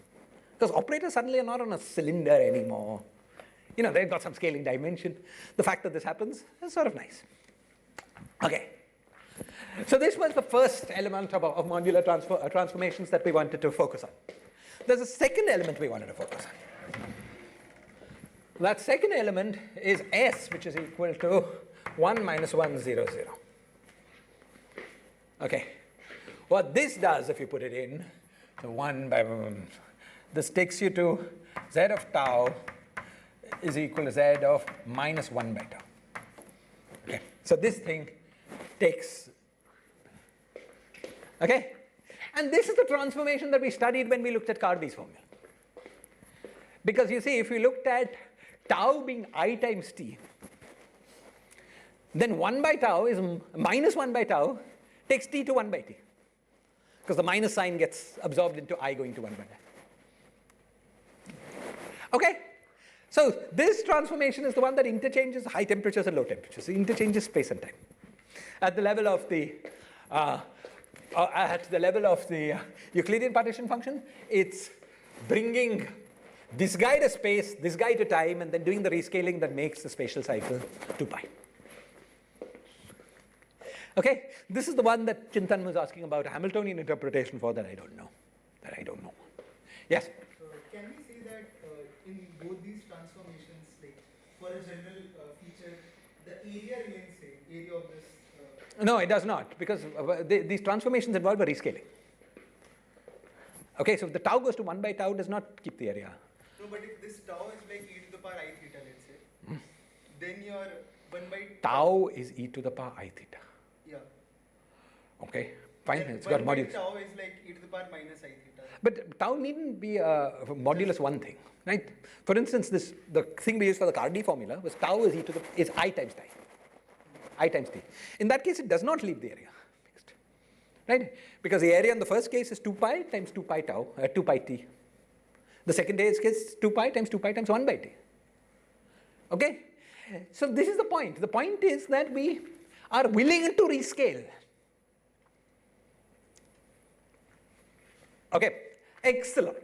Because operators suddenly are not on a cylinder anymore. You know, they've got some scaling dimension. The fact that this happens is sort of nice. Okay. So this was the first element of modular transformations that we wanted to focus on. There's a second element we wanted to focus on. That second element is S, which is equal to 1 minus 1, 0, 0. Okay. What this does, if you put it in, so 1 by 1, this takes you to z of tau is equal to z of minus 1 by tau. Okay. So this thing takes, okay? And this is the transformation that we studied when we looked at Carby's formula. Because you see, if we looked at tau being I times t, then 1 by tau is minus 1 by tau takes t to 1 by t. Because the minus sign gets absorbed into I going to 1 by t. Okay? So this transformation is the one that interchanges high temperatures and low temperatures. It interchanges space and time. At the level of the Euclidean partition function, it's bringing this guy to space, this guy to time, and then doing the rescaling that makes the spatial cycle 2 pi. Okay, this is the one that Chintan was asking about, a Hamiltonian interpretation for that I don't know. Yes? Can we say that in both these transformations, like for a general feature, the area remains same, area of this? No, it does not, because these transformations involve a rescaling. Okay, so if the tau goes to 1 by tau, does not keep the area. No, but if this tau is like e to the power I theta, let's say, then your 1 by tau is e to the power I theta. Yeah. Okay, fine, Then it's got 1 by modulus. tau is like e to the power minus I theta. But tau needn't be a modulus 1 thing, right? For instance, the thing we used for the Cardy formula was tau is I times t. I times t. In that case, it does not leave the area fixed, right? Because the area in the first case is 2 pi times 2 pi tau, 2 pi t. The second case is 2 pi times 1 by t. Okay? So this is the point. The point is that we are willing to rescale. Okay, excellent.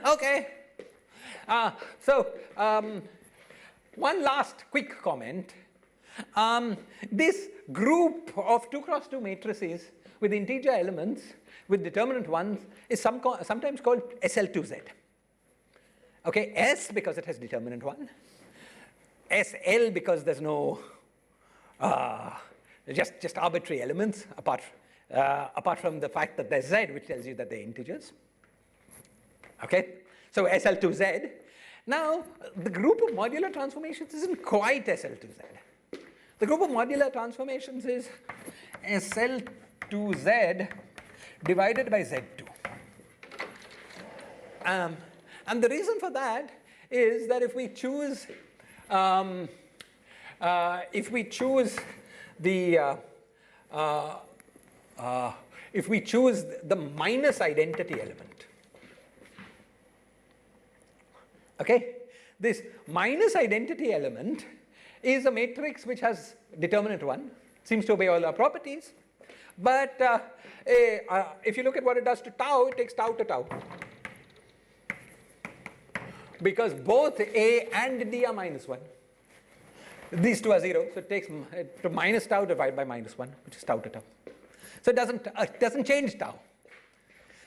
Okay, so one last quick comment. This group of 2 cross 2 matrices with integer elements with determinant 1 is sometimes called SL2Z. Okay, S because it has determinant 1, SL because there's no just arbitrary elements apart from the fact that there's Z, which tells you that they're integers. Okay, so SL2Z. Now, the group of modular transformations isn't quite SL2Z. The group of modular transformations is SL2Z divided by Z2. And the reason for that is that if we choose the minus identity element, okay, this minus identity element is a matrix which has determinant 1, seems to obey all our properties, but if you look at what it does to tau, it takes tau to tau, because both A and D are minus 1. These two are 0, so it takes to minus tau divided by minus 1, which is tau to tau. So it doesn't change tau.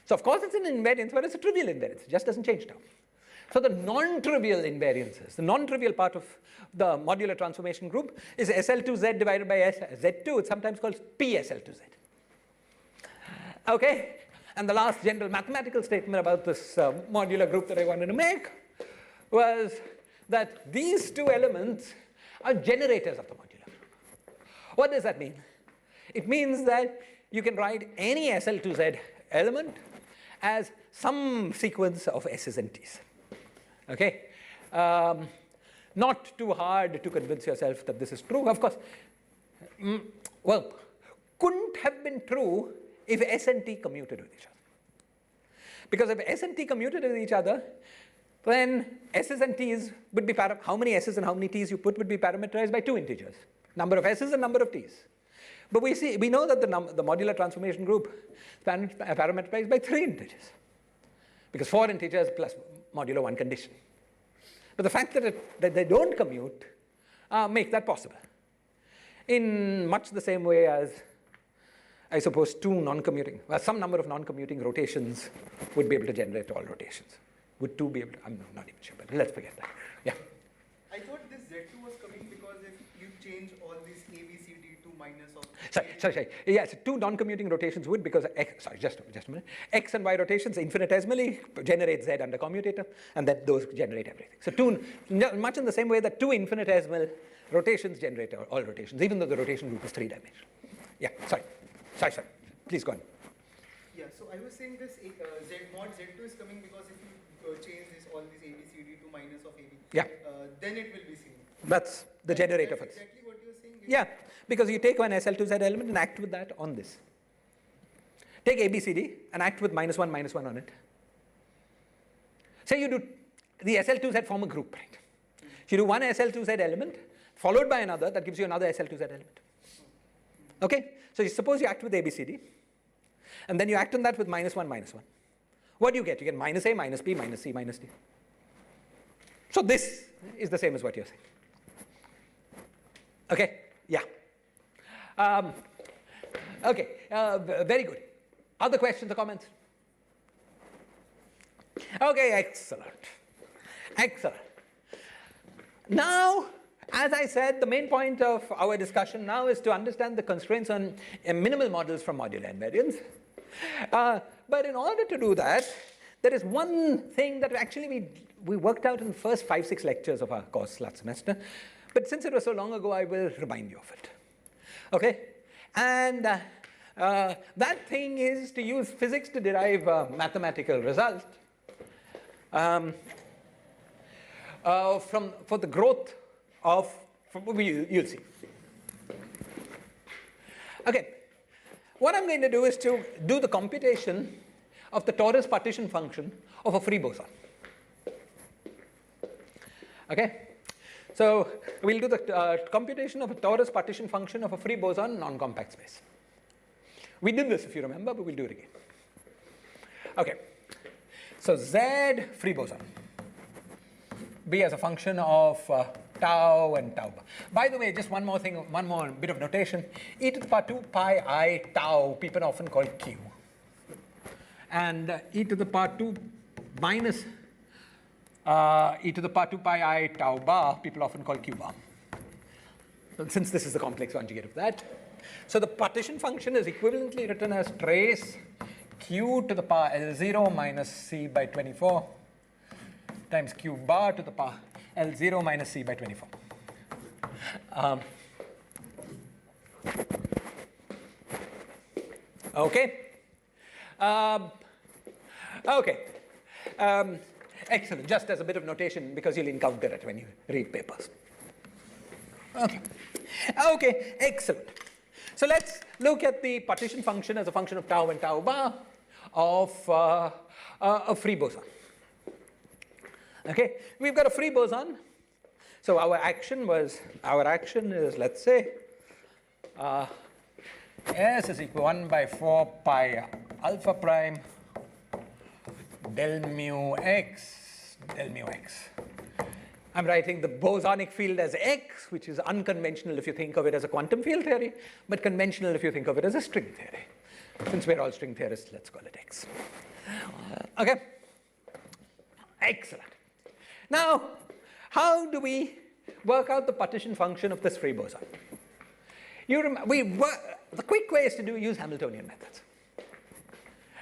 So of course it's an invariance, but it's a trivial invariance. It just doesn't change tau. So the non-trivial invariances, the non-trivial part of the modular transformation group is SL2Z divided by Z2. It's sometimes called PSL2Z. Okay, and the last general mathematical statement about this modular group that I wanted to make was that these two elements are generators of the modular group. What does that mean? It means that you can write any SL2Z element as some sequence of S's and T's. Okay, not too hard to convince yourself that this is true. Of course, well, couldn't have been true if S and T commuted with each other. Because if S and T commuted with each other, then S's and T's would be, how many S's and how many T's you put would be parameterized by two integers, number of S's and number of T's. But we know that the modular transformation group is parameterized by 3 integers, because 4 integers plus modulo 1 condition. But the fact that they don't commute make that possible. In much the same way as, I suppose, some number of non-commuting rotations would be able to generate all rotations. Would 2 be able to? I'm not even sure, but let's forget that. Yeah. I thought this Z2 was coming because if you change all these A, B, C, D to minus of... Sorry. Yes, 2 non-commuting rotations would, because just a minute. X and Y rotations infinitesimally generate Z under commutator, and then those generate everything. So much in the same way that 2 infinitesimal rotations generate all rotations, even though the rotation group is 3-dimensional. Yeah, sorry. Please go on. Yeah, so I was saying this Z mod Z2 is coming because if you change all these A, B, C, D to minus of A, B, yeah, then it will be seen. That's the generator for this. Exactly what you're saying. Yeah, because you take one SL2Z element and act with that on this. Take ABCD and act with -1, -1 on it. Say you do the SL2Z form a group, right? You do one SL2Z element followed by another, that gives you another SL2Z element. Okay, so suppose you act with ABCD, and then you act on that with -1, -1. What do you get? You get -A, -B, -C, -D. So this is the same as what you're saying. Okay, yeah. Okay, very good. Other questions or comments? Okay, excellent. Now, as I said, the main point of our discussion now is to understand the constraints on minimal models from modular invariance. But in order to do that, there is one thing that actually we worked out in the first 5-6 lectures of our course last semester. But since it was so long ago, I will remind you of it. Okay? And that thing is to use physics to derive a mathematical result for the growth of, you'll see. Okay. What I'm going to do is to do the computation of the torus partition function of a free boson. Okay? So we'll do the computation of a torus partition function of a free boson in non-compact space. We did this, if you remember, but we'll do it again. Okay. So Z free boson. B as a function of tau and tau bar. By the way, just one more thing, one more bit of notation. E to the power 2 pi I tau, people often call q. And e to the power 2 minus e to the power 2 pi I tau bar, people often call q bar. So since this is the complex conjugate of that. So the partition function is equivalently written as trace q to the power L0 minus c by 24 times q bar to the power L0 minus c by 24. Okay. Okay. Excellent. Just as a bit of notation, because you'll encounter it when you read papers. Okay. Okay. Excellent. So let's look at the partition function as a function of tau and tau bar of a free boson. Okay. We've got a free boson. So our action is, let's say, S is equal to 1 by 4 pi alpha prime del mu x. I'm writing the bosonic field as X, which is unconventional if you think of it as a quantum field theory, but conventional if you think of it as a string theory. Since we're all string theorists, let's call it X. Okay? Excellent. Now, how do we work out the partition function of this free boson? The quick way is to use Hamiltonian methods.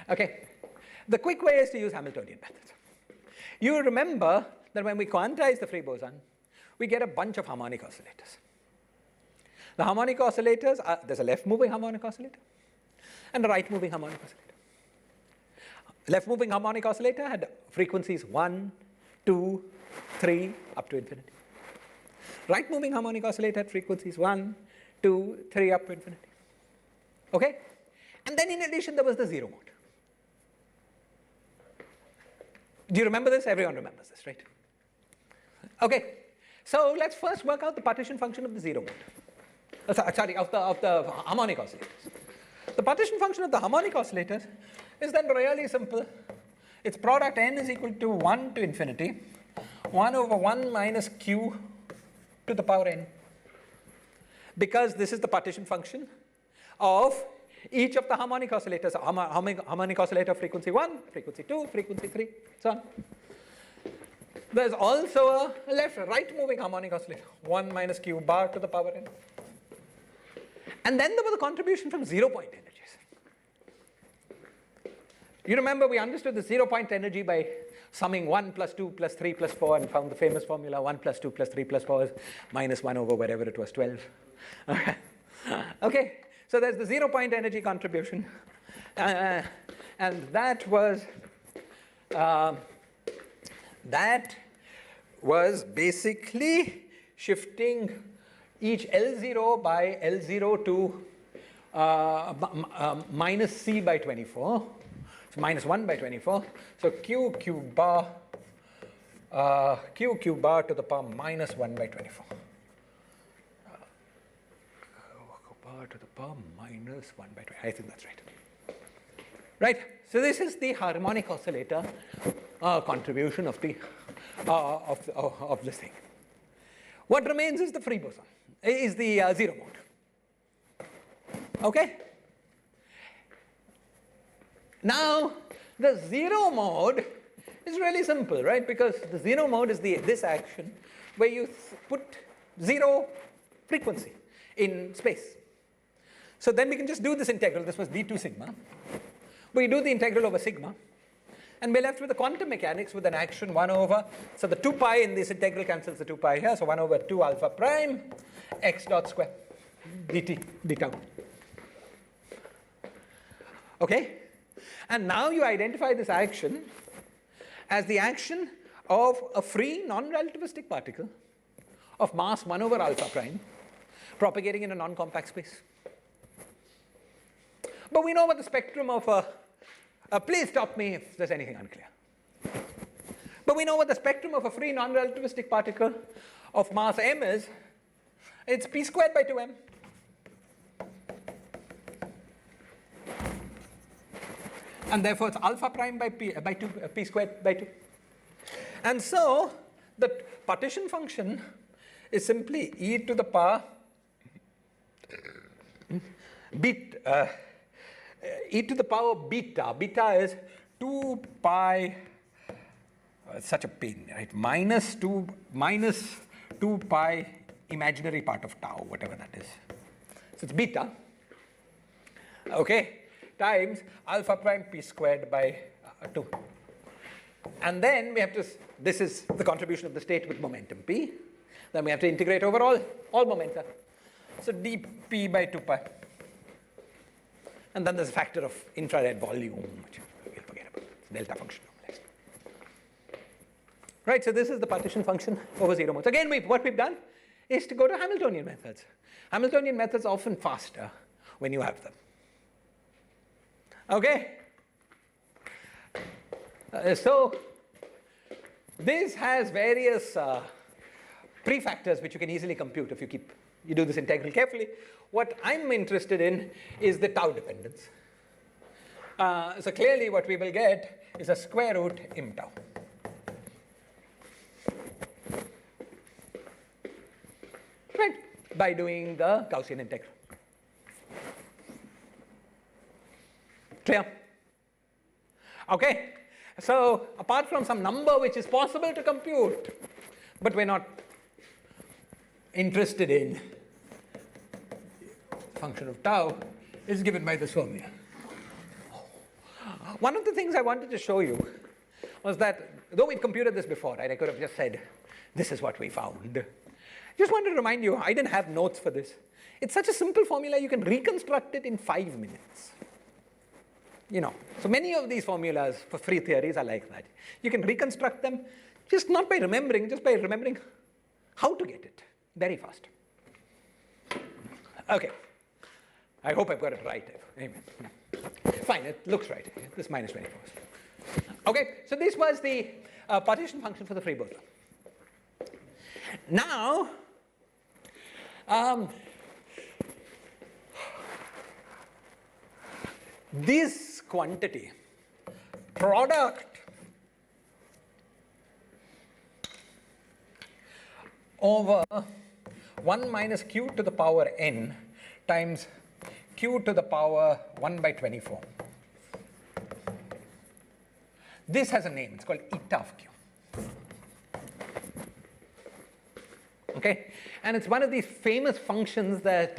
Okay? The quick way is to use Hamiltonian methods. You remember that when we quantize the free boson, we get a bunch of harmonic oscillators. The harmonic oscillators are, there's a left-moving harmonic oscillator and a right-moving harmonic oscillator. Left-moving harmonic oscillator had frequencies 1, 2, 3, up to infinity. Right-moving harmonic oscillator had frequencies 1, 2, 3, up to infinity. Okay? And then in addition, there was the zero mode. Do you remember this? Everyone remembers this, right? Okay. So let's first work out the partition function of the zero mode. Of the harmonic oscillators. The partition function of the harmonic oscillators is then really simple. Its product n is equal to 1 to infinity, 1 over 1 minus q to the power n. Because this is the partition function of each of the harmonic oscillators, harmonic oscillator frequency 1, frequency 2, frequency 3, so on. There's also a right moving harmonic oscillator, 1 minus q bar to the power n. And then there was a contribution from 0-point energies. You remember we understood the 0-point energy by summing 1 plus 2 plus 3 plus 4 and found the famous formula 1 plus 2 plus 3 plus 4 is minus 1 over whatever it was, 12. Okay. So there's the 0-point energy contribution, and that was basically shifting each L0 by L0 to minus C by 24, so minus 1 by 24. So Q bar to the power minus 1 by 24. To the power minus 1 by 20. I think that's right. Right. So this is the harmonic oscillator contribution of the of this thing. What remains is the free boson, is the zero mode. Okay. Now the zero mode is really simple, right? Because the zero mode is this action where you put zero frequency in space. So then we can just do this integral. This was d2 sigma. We do the integral over sigma. And we're left with the quantum mechanics with an action 1 over. So the 2 pi in this integral cancels the 2 pi here. So 1 over 2 alpha prime x dot square dt d tau. Okay? And now you identify this action as the action of a free non-relativistic particle of mass 1 over alpha prime propagating in a non-compact space. But we know what the spectrum of please stop me if there's anything unclear. But we know what the spectrum of a free non-relativistic particle of mass m is. It's p squared by 2m. And therefore it's alpha prime by p squared by 2. And so the partition function is simply e to the power e to the power beta. Beta is 2 pi, it's such a pain, right? Minus 2 pi imaginary part of tau, whatever that is. So it's beta, okay, times alpha prime p squared by 2. And then we have to, this is the contribution of the state with momentum p. Then we have to integrate over all momenta. So dp by 2 pi. And then there's a factor of infrared volume, which we'll forget about. It's delta function. Right, so this is the partition function over 0 modes. Again, what we've done is to go to Hamiltonian methods. Hamiltonian methods are often faster when you have them. Okay? So this has various prefactors which you can easily compute if you do this integral carefully. What I'm interested in is the tau dependence. So clearly what we will get is a square root im tau. Right, by doing the Gaussian integral. Clear? Okay, so apart from some number which is possible to compute, but we're not interested in, function of tau is given by this formula. One of the things I wanted to show you was that, though we'd computed this before, right, I could have just said, this is what we found. Just wanted to remind you, I didn't have notes for this. It's such a simple formula, you can reconstruct it in 5 minutes. You know, so many of these formulas for free theories are like that. You can reconstruct them, just not by remembering, just by remembering how to get it very fast. Okay, I hope I've got it right. Anyway, fine, it looks right. This minus 24. Okay, so this was the partition function for the free boson. Now, this quantity, product over 1 minus q to the power n times q to the power 1 by 24. This has a name, it's called eta of q. Okay, and it's one of these famous functions that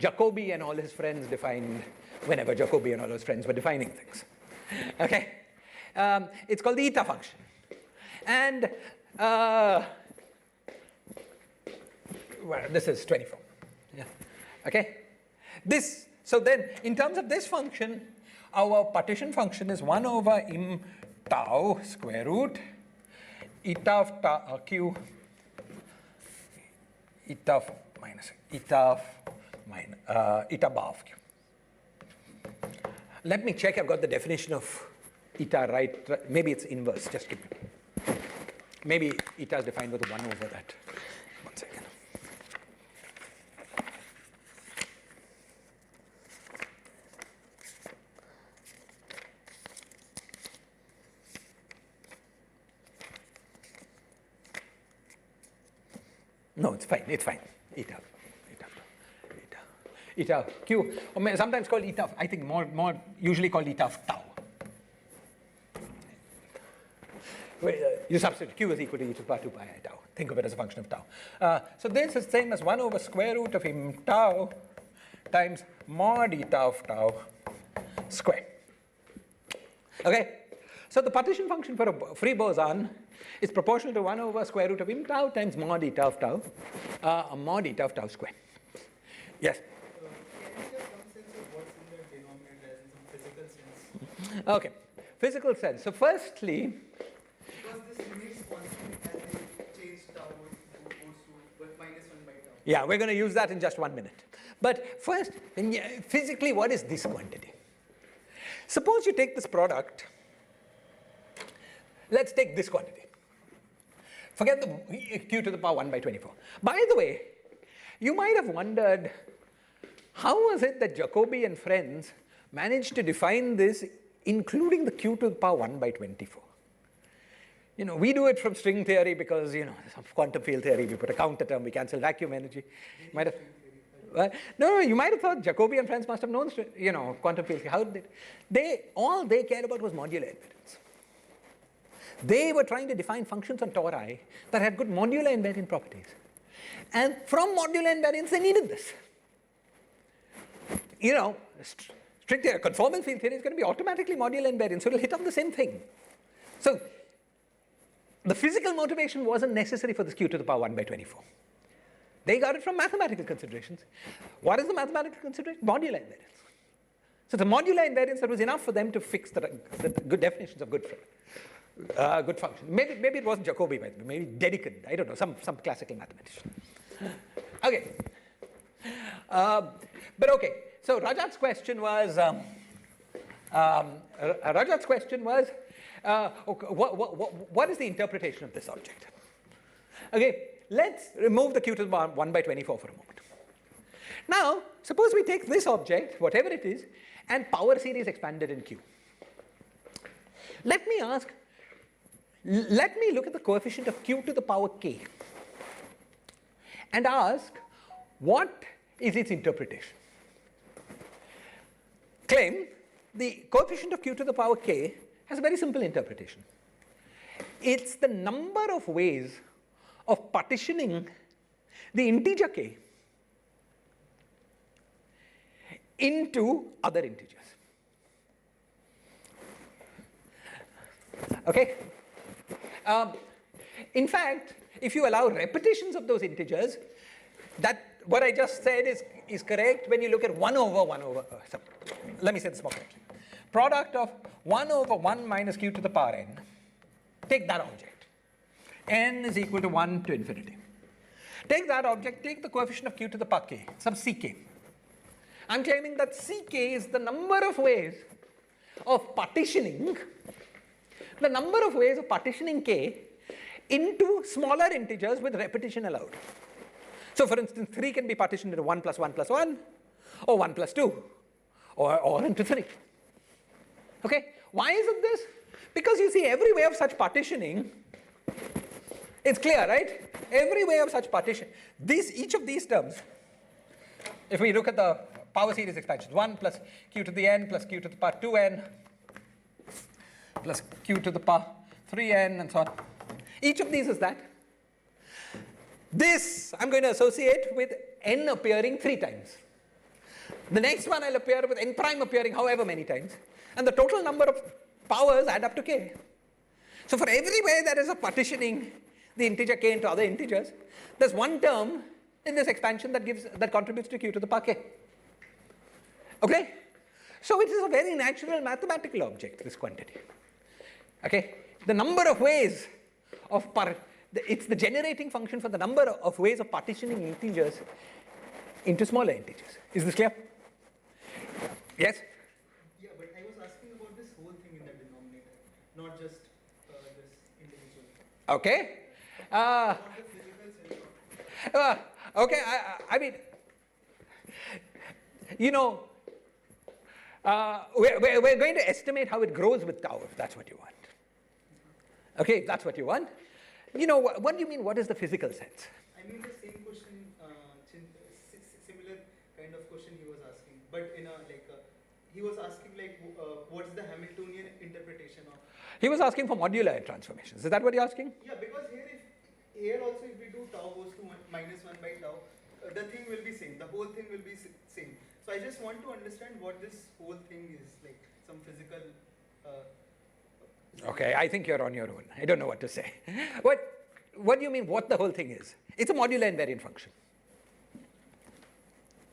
Jacobi and all his friends defined whenever Jacobi and all his friends were defining things. Okay, it's called the eta function, and well, this is 24. Yeah. Okay, this. So then, in terms of this function, our partition function is 1 over im tau square root eta of tau, q. Eta of minus eta bar of q. Let me check I've got the definition of eta right. Maybe it's inverse. Just give me. Maybe eta is defined with 1 over that. 1 second. No, it's fine. It's fine. Eta q, or sometimes called eta. I think more usually called eta of tau. You substitute q is equal to e to the power 2 pi I tau. Think of it as a function of tau. So this is the same as 1 over square root of im tau times mod eta of tau square. Okay. So the partition function for a free boson is proportional to 1 over square root of im tau times mod eta of tau, mod eta of tau square. Yes? Can you give some sense of what's in the denominator as in some physical sense? Okay, physical sense. So firstly, Because this remains constant as they change tau goes to but minus 1 by tau. yeah, we're going to use that in just 1 minute. But first, physically, what is this quantity? Suppose you take this product. Let's take this quantity. Forget the q to the power 1 by 24. By the way, you might have wondered, how was it that Jacobi and friends managed to define this including the q to the power 1 by 24? We do it from string theory because, some quantum field theory, we put a counter term, we cancel vacuum energy. Might have, no, you might have thought Jacobi and friends must have known, quantum field. How did all they cared about was modular invariance. They were trying to define functions on tori that had good modular invariant properties. And from modular invariance, they needed this. Strict theory, conformal field theory is going to be automatically modular invariant, so it'll hit on the same thing. So the physical motivation wasn't necessary for this q to the power 1 by 24. They got it from mathematical considerations. What is the mathematical consideration? Modular invariance. So the modular invariance that was enough for them to fix the good definitions of good function. Maybe it wasn't Jacobi, maybe Dedekind. I don't know, some classical mathematician. Okay. But okay. So Rajat's question was. What is the interpretation of this object? Okay, let's remove the q to the power 1 by 24 for a moment. Now, suppose we take this object, whatever it is, and power series expanded in q. Let me look at the coefficient of q to the power k and ask, what is its interpretation? Claim the coefficient of q to the power k has a very simple interpretation. It's the number of ways of partitioning the integer k into other integers. Okay? In fact, if you allow repetitions of those integers, that what I just said is correct when you look at 1 over 1 over. Let me say this more correctly. Product of 1 over 1 minus q to the power n. Take that object. N is equal to 1 to infinity. Take that object, take the coefficient of q to the power k, some ck. I'm claiming that ck is the number of ways of partitioning k into smaller integers with repetition allowed. So for instance, 3 can be partitioned into 1 plus 1 plus 1, or 1 plus 2, or into 3. Okay? Why is it this? Because you see, every way of such partitioning, it's clear, right? Every way of such partition, each of these terms, if we look at the power series expansions, 1 plus q to the n plus q to the power 2n plus q to the power 3n and so on. Each of these is that. This I'm going to associate with n appearing 3 times. The next one I'll appear with n prime appearing however many times. And the total number of powers add up to k. So for every way there is a partitioning the integer k into other integers, there's one term in this expansion that contributes to q to the power k. Okay? So it is a very natural mathematical object, this quantity. Okay? The number of ways of it's the generating function for the number of ways of partitioning integers into smaller integers. Is this clear? Yes? Yeah, but I was asking about this whole thing in the denominator, not just this individual. Okay. Not the physical sense of Okay, I mean, we're going to estimate how it grows with tau, if that's what you want. Okay, if that's what you want. What do you mean, what is the physical sense? I mean the same question, similar kind of question he was asking, but in he was asking what's the Hamiltonian interpretation of? He was asking for modular transformations. Is that what you're asking? Yeah, because here also if we do tau goes to minus 1 by tau, the thing will be same. The whole thing will be same. So I just want to understand what this whole thing is, like some physical. Okay, I think you're on your own. I don't know what to say. What do you mean, what the whole thing is? It's a modular invariant function.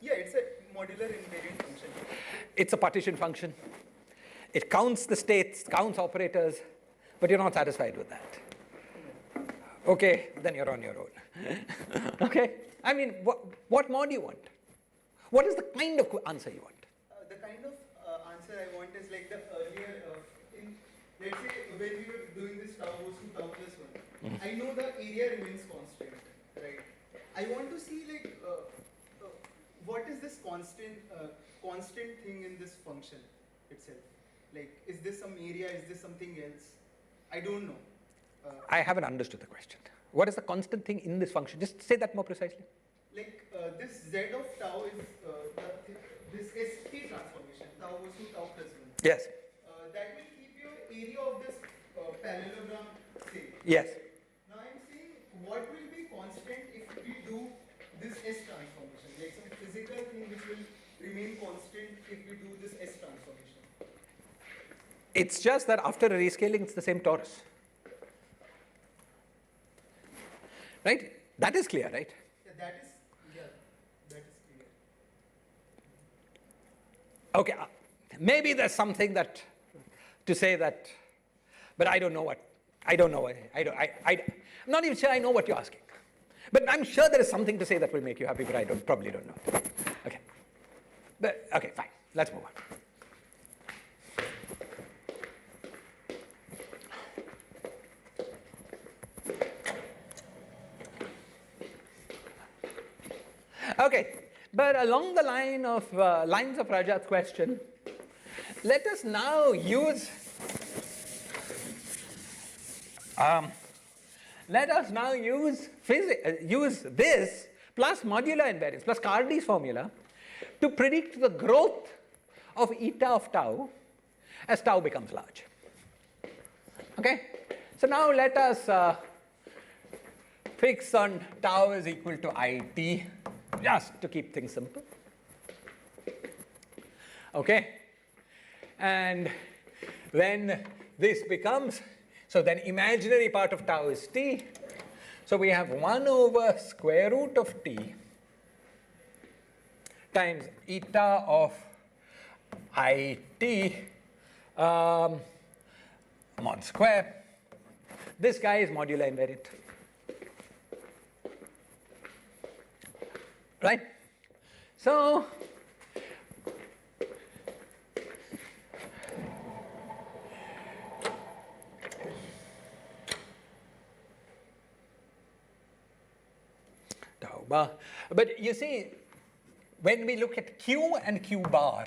Yeah, it's a modular invariant function. It's a partition function. It counts the states, counts operators, but you're not satisfied with that. Okay, then you're on your own. Okay? I mean, what more do you want? What is the kind of answer you want? The kind of answer I want is like the earlier, let's say when we were doing this tau goes to tau plus 1, I know the area remains constant, right? I want to see what is this constant thing in this function itself? Like, is this some area? Is this something else? I don't know. I haven't understood the question. What is the constant thing in this function? Just say that more precisely. Like this z of tau is this st transformation, tau goes to tau plus 1. Yes. That will keep your area of this parallelogram same. Yes. Now I'm saying what will be constant if we do this S transformation, like some physical thing which will remain constant if we do this S transformation. It's just that after rescaling, it's the same torus. Right? That is clear, right? Yeah, that is clear. Okay, maybe there's something that to say that, but I don't know what. I don't know. I'm not even sure I know what you're asking. But I'm sure there is something to say that will make you happy, but I probably don't know. Okay. But, okay, fine. Let's move on. Okay, but along the lines of Rajat's question, let us now use use this plus modular invariance plus Cardy's formula to predict the growth of eta of tau as tau becomes large. Okay, so now let us fix on tau is equal to it, just to keep things simple. Okay, and when this becomes, so then imaginary part of tau is t. So we have 1 over square root of t times eta of it mod square. This guy is modular invariant. Right? So tau bar. But you see, when we look at q and q bar,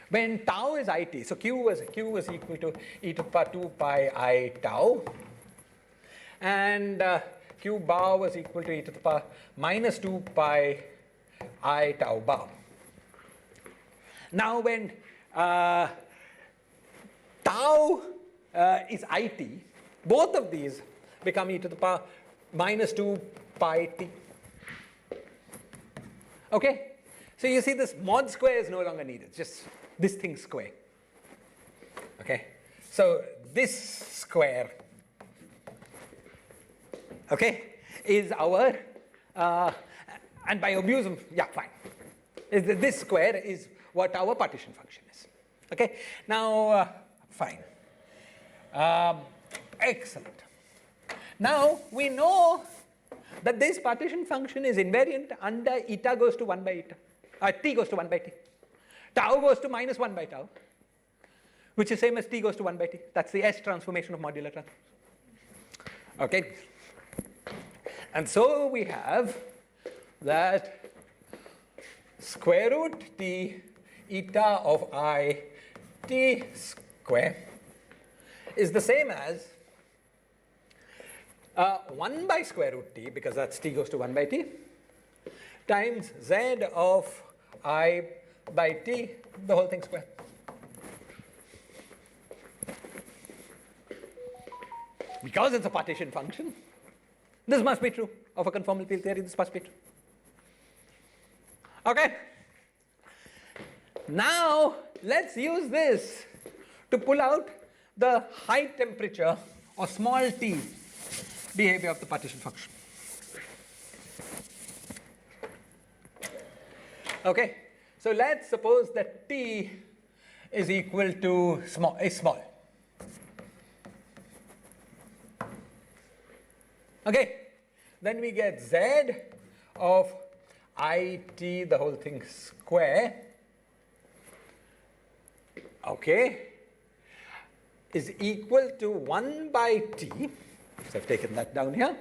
when tau is it, so q was equal to e to the power 2 pi I tau, and q bar was equal to e to the power minus 2 pi I tau bar. Now when tau is it, both of these become e to the power minus 2 pi t. Okay? So you see this mod square is no longer needed, just this thing square. Okay? So this square, okay, is our, and by abuse of, yeah, fine. This square is what our partition function is. Okay? Now, fine. Excellent. Now, we know that this partition function is invariant under eta goes to 1 by eta, t goes to 1 by t. Tau goes to minus 1 by tau, which is same as t goes to 1 by t. That's the S transformation of modular transform. Okay? And so we have that square root t eta of I t square is the same as 1 by square root t, because that's t goes to 1 by t, times z of I by t, the whole thing square. Because it's a partition function, this must be true of a conformal field theory, this must be true. Okay? Now, let's use this to pull out the high temperature or small t behavior of the partition function. Okay? So let's suppose that t is equal to small. Okay? Then we get z of it, the whole thing square, okay, is equal to 1 by t, so I've taken that down here,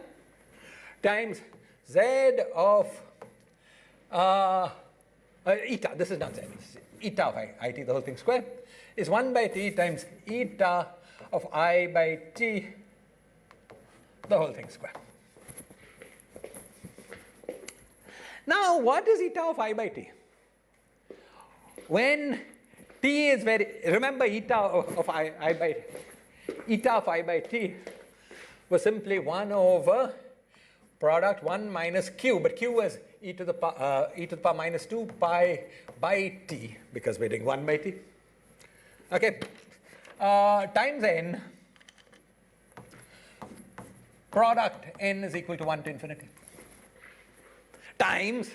times z of eta, this is not z, this is eta of it, the whole thing square, is 1 by t times eta of I by t the whole thing square. Now, what is eta of I by t? When t is remember eta of I by t was simply 1 over product 1 minus q, but q was e to the power minus 2 pi by t, because we're doing 1 by t. Okay, times n, product n is equal to 1 to infinity, times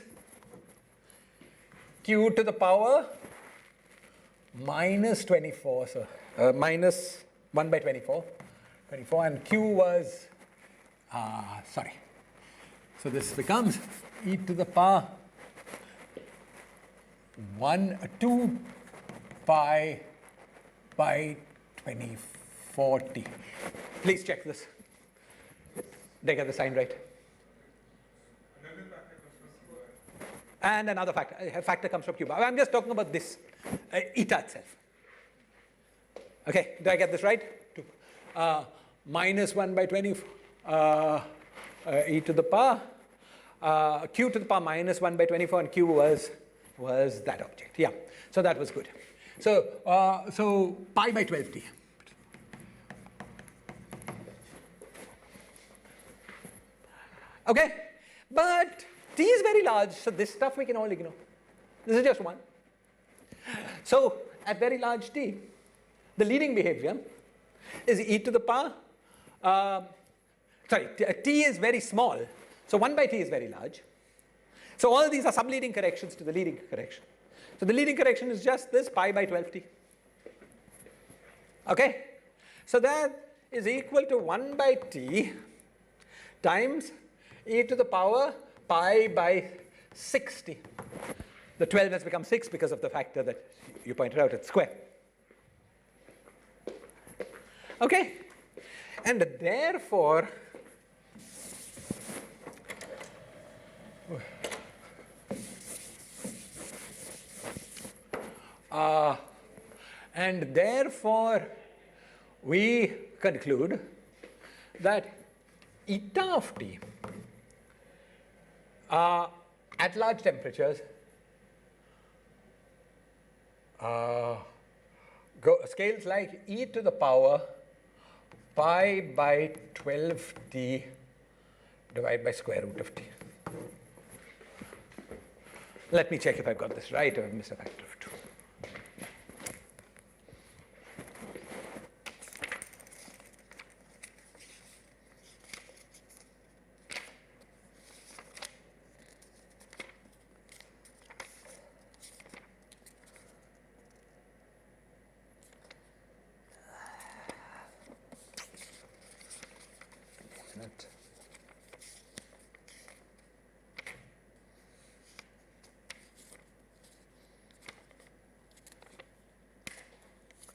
q to the power minus 24, so minus 1 by 24, and q was, sorry, so this becomes e to the power 2 pi by 2040. Please check this. Did I get the sign right? And another factor comes from q bar. I'm just talking about this, eta itself. Okay, did I get this right? Minus 1 by 20 e to the power, q to the power minus 1 by 24, and q was that object. Yeah, so that was good. So pi by 12t. Okay, but t is very large, so this stuff we can all ignore. This is just 1. So at very large t, the leading behavior is e to the power, t is very small, so 1 by t is very large. So all these are subleading corrections to the leading correction. So the leading correction is just this pi by 12t. Okay, so that is equal to 1 by t times e to the power pi by 60. The 12 has become 6 because of the factor that you pointed out, it's square. Okay, and therefore, we conclude that eta of t at large temperatures scales like e to the power pi by 12t divided by square root of t. Let me check if I've got this right or I've missed a factor of 2.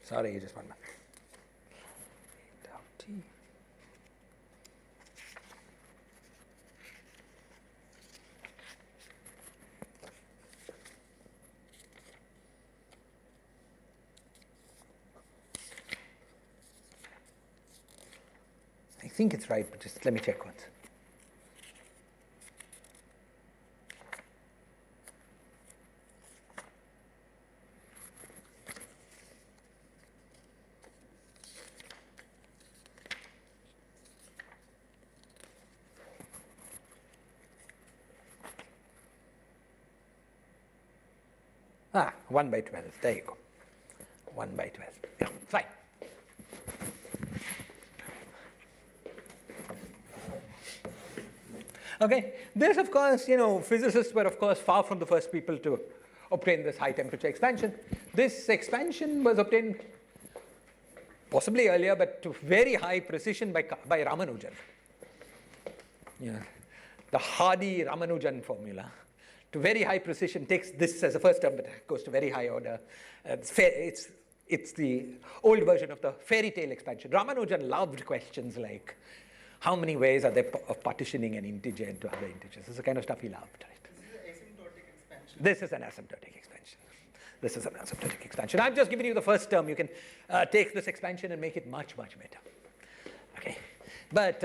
Sorry, just 1 minute. T. I think it's right, but just let me check once. Ah, 1 by 12, there you go. 1 by 12, yeah, fine. Okay, this of course, physicists were of course far from the first people to obtain this high temperature expansion. This expansion was obtained possibly earlier, but to very high precision by Ramanujan. Yeah, the Hardy-Ramanujan formula. To very high precision, takes this as a first term, but goes to very high order. It's the old version of the fairy tale expansion. Ramanujan loved questions like, how many ways are there of partitioning an integer into other integers? This is the kind of stuff he loved. Right? This is an asymptotic expansion. This is an asymptotic expansion. I've just given you the first term. You can take this expansion and make it much, much better. Okay, but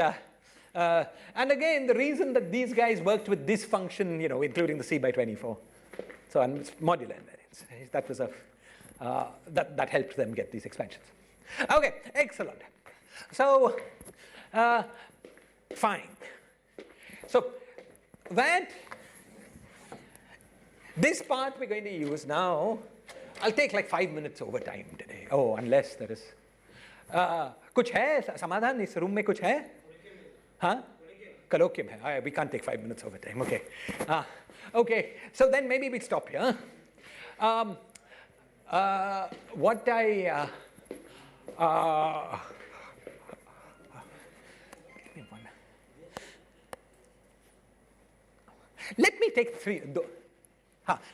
And again, the reason that these guys worked with this function, including the C by 24, so and it's modular invariance, that was that helped them get these expansions. Okay, excellent. So, fine. So that this part we're going to use now. I'll take like 5 minutes over time today. Oh, unless there is. कुछ है समाधान इस room में कुछ है? हाँ? Colloquium है. We can't take 5 minutes over time. Okay. Okay. So then maybe we stop here. What I give me one. Let me take 3 minutes.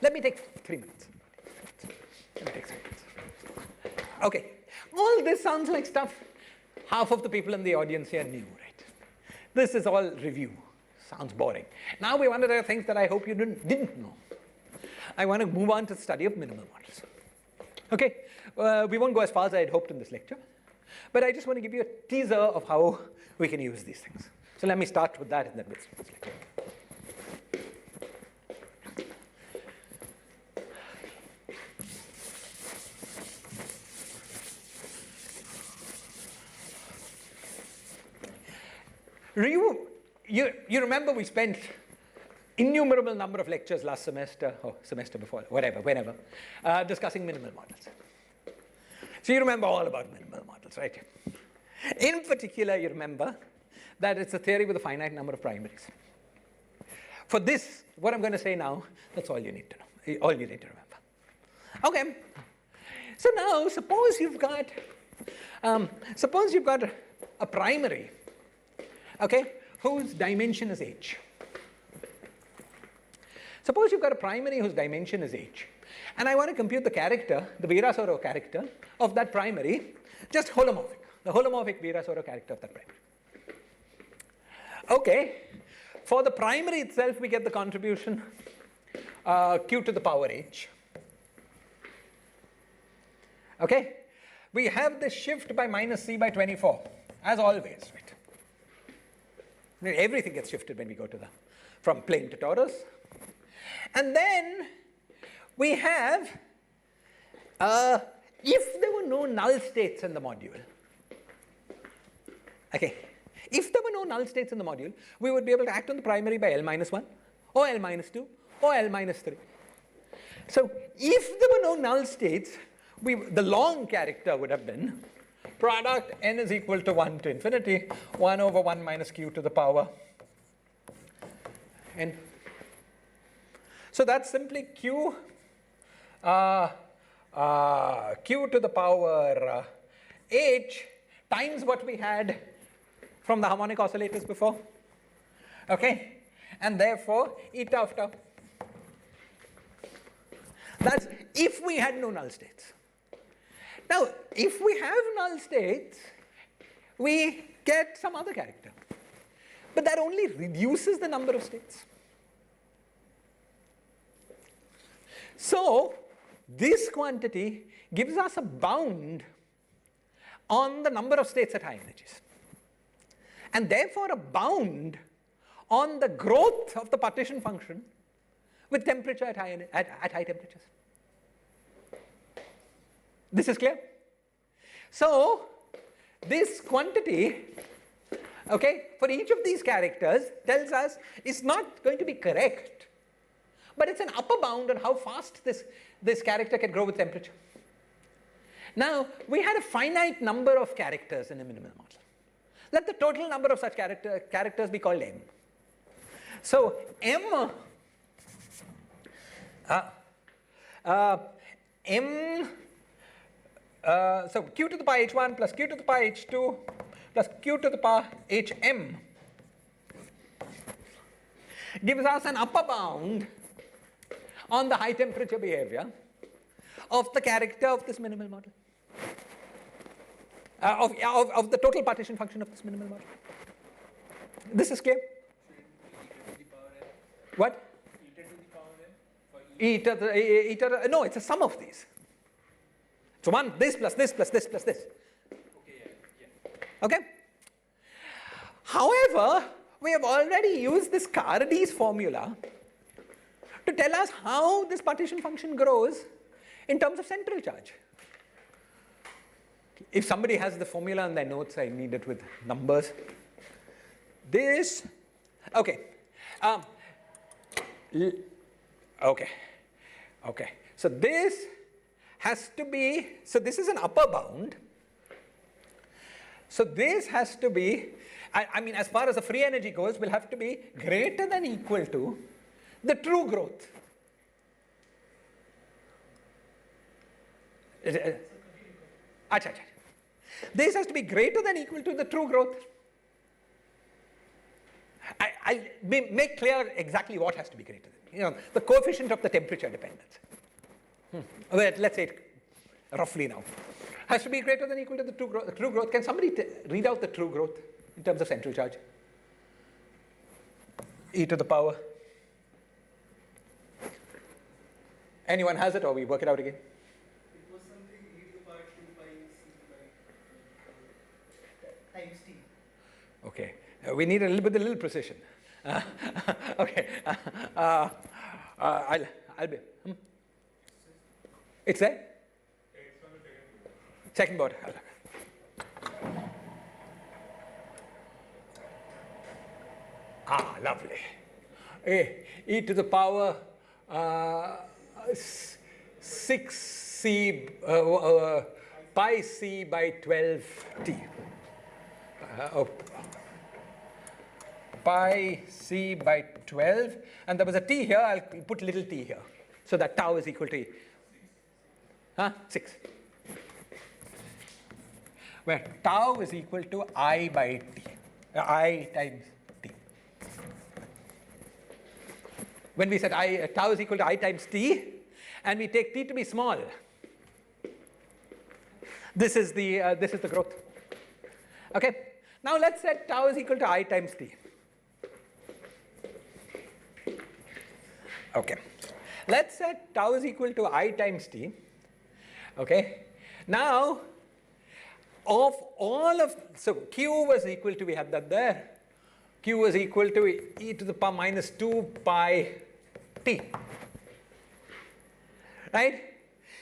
Let me take 3 minutes. Okay. All this sounds like stuff half of the people in the audience here knew, right? This is all review. Sounds boring. Now we want to do things that I hope you didn't know. I want to move on to the study of minimal models. Okay? We won't go as far as I had hoped in this lecture, but I just want to give you a teaser of how we can use these things. So let me start with that and then we'll start this lecture. You remember we spent innumerable number of lectures last semester, or semester before, whatever, whenever, discussing minimal models. So you remember all about minimal models, right? In particular, you remember that it's a theory with a finite number of primaries. For this, what I'm going to say now, that's all you need to know, all you need to remember. Okay. So now, suppose you've got a primary, okay, whose dimension is h. Suppose you've got a primary whose dimension is h, and I want to compute the character, the Virasoro character of that primary, just holomorphic, the holomorphic Virasoro character of that primary. Okay, for the primary itself, we get the contribution q to the power h. Okay, we have this shift by minus c by 24, as always, right? Everything gets shifted when we go to from plane to torus. And then we have, if there were no null states in the module, okay, if there were no null states in the module, we would be able to act on the primary by L minus 1, or L minus 2, or L minus 3. So if there were no null states, the long character would have been product n is equal to 1 to infinity, 1 over 1 minus q to the power n. So that's simply q to the power h times what we had from the harmonic oscillators before. Okay? And therefore, eta of tau. That's if we had no null states. Now, if we have null states, we get some other character. But that only reduces the number of states. So, this quantity gives us a bound on the number of states at high energies. And therefore, a bound on the growth of the partition function with temperature at high temperatures. This is clear? So, this quantity, okay, for each of these characters tells us it's not going to be correct, but it's an upper bound on how fast this character can grow with temperature. Now, we had a finite number of characters in a minimal model. Let the total number of such characters be called m. So, so q to the power h1 plus q to the power h2 plus q to the power hm gives us an upper bound on the high temperature behavior of the character of this minimal model. Of the total partition function of this minimal model. This is clear? What? No, it's a sum of these. So this plus this plus this plus this. Okay, yeah. Okay? However, we have already used this Cardy's formula to tell us how this partition function grows in terms of central charge. If somebody has the formula in their notes, I need it with numbers. This, okay. Okay. So this has to be, so this is an upper bound. So this has to be, I mean, as far as the free energy goes, will have to be greater than equal to the true growth. This has to be greater than equal to the true growth. I'll make clear exactly what has to be greater than. The coefficient of the temperature dependence. Well, let's say it roughly now. Has to be greater than equal to the true growth. The true growth. Can somebody read out the true growth in terms of central charge? E to the power. Anyone has it, or we work it out again? It was something e to the power 2 pi c by times t. Okay. We need a little precision. Okay. I'll be. It's there? It's on the Second board. Lovely. E to the power 6c pi c by 12t. Pi c by 12, and there was a t here. I'll put little t here, so that tau is equal to 6. Where tau is equal to I by t, I times t. When we said tau is equal to I times t, and we take t to be small, this is the growth. Okay. Now let's set tau is equal to I times t. Okay. Let's set tau is equal to I times t. Okay. Now, of all of, so q was equal to, we had that there. Q was equal to e to the power minus 2 pi t. Right?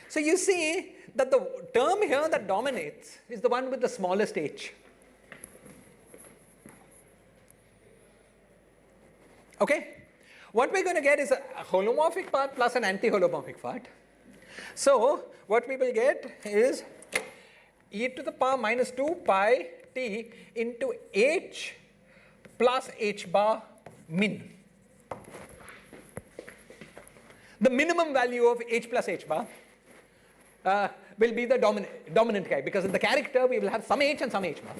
So you see that the term here that dominates is the one with the smallest h. Okay? What we're going to get is a holomorphic part plus an anti-holomorphic part. So what we will get is e to the power minus 2 pi t into h plus h bar min. The minimum value of h plus h bar will be the dominant guy, because in the character we will have some h and some h bar.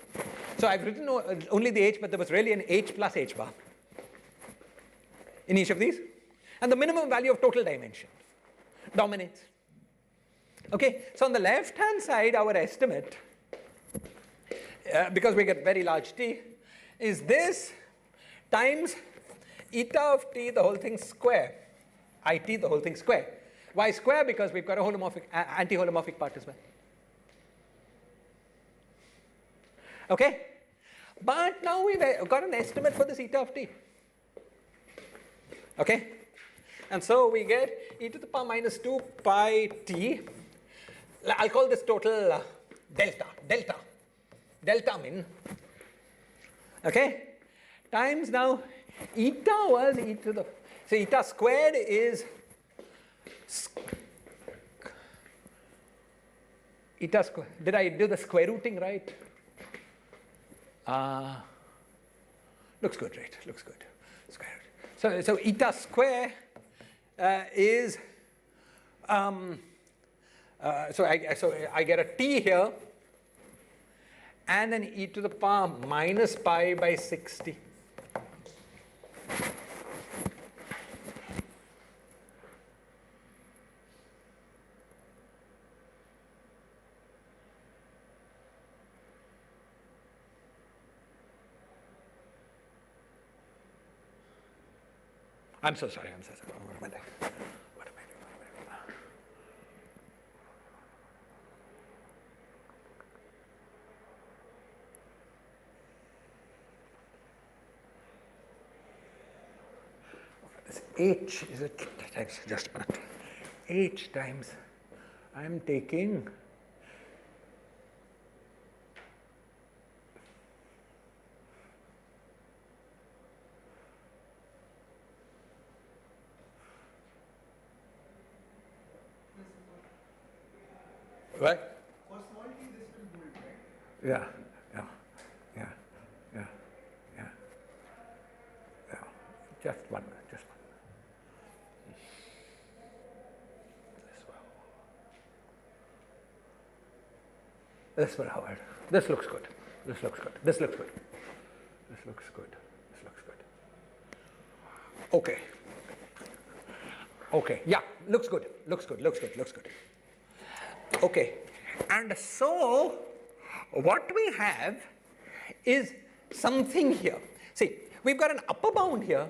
So I've written only the h, but there was really an h plus h bar in each of these, and the minimum value of total dimension dominates. Okay, so on the left hand side, our estimate, because we get very large t, is this times eta of t the whole thing square, it the whole thing square. Why square? Because we've got a holomorphic, anti-holomorphic part as well. Okay, but now we've got an estimate for this eta of t. Okay, and so we get e to the power minus 2 pi t. I'll call this total delta min. Okay, times now eta was e to the, so eta squared is eta square. Did I do the square rooting right? Looks good, right? Looks good. Square root. So eta square is so I get a t here, and then e to the power minus pi by 60. I'm so sorry. What am I doing? It's h, is it times, just a minute, h times, I'm taking right? For small t, this will hold, right? Yeah, yeah, yeah, yeah, yeah, yeah. Just one minute, just one minute. This will hold. This looks good. This looks good. This looks good. This looks good. This looks good. Okay. Okay. Yeah. Looks good. Looks good. Looks good. Looks good. Okay. And so what we have is something here. See, we've got an upper bound here,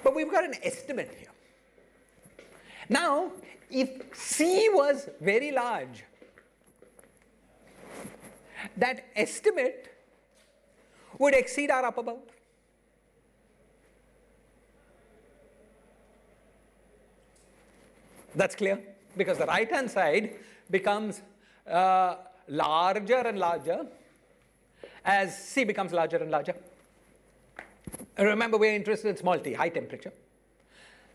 but we've got an estimate here. Now, if C was very large, that estimate would exceed our upper bound. That's clear, because the right hand side becomes larger and larger as C becomes larger and larger. And remember, we're interested in small t, high temperature.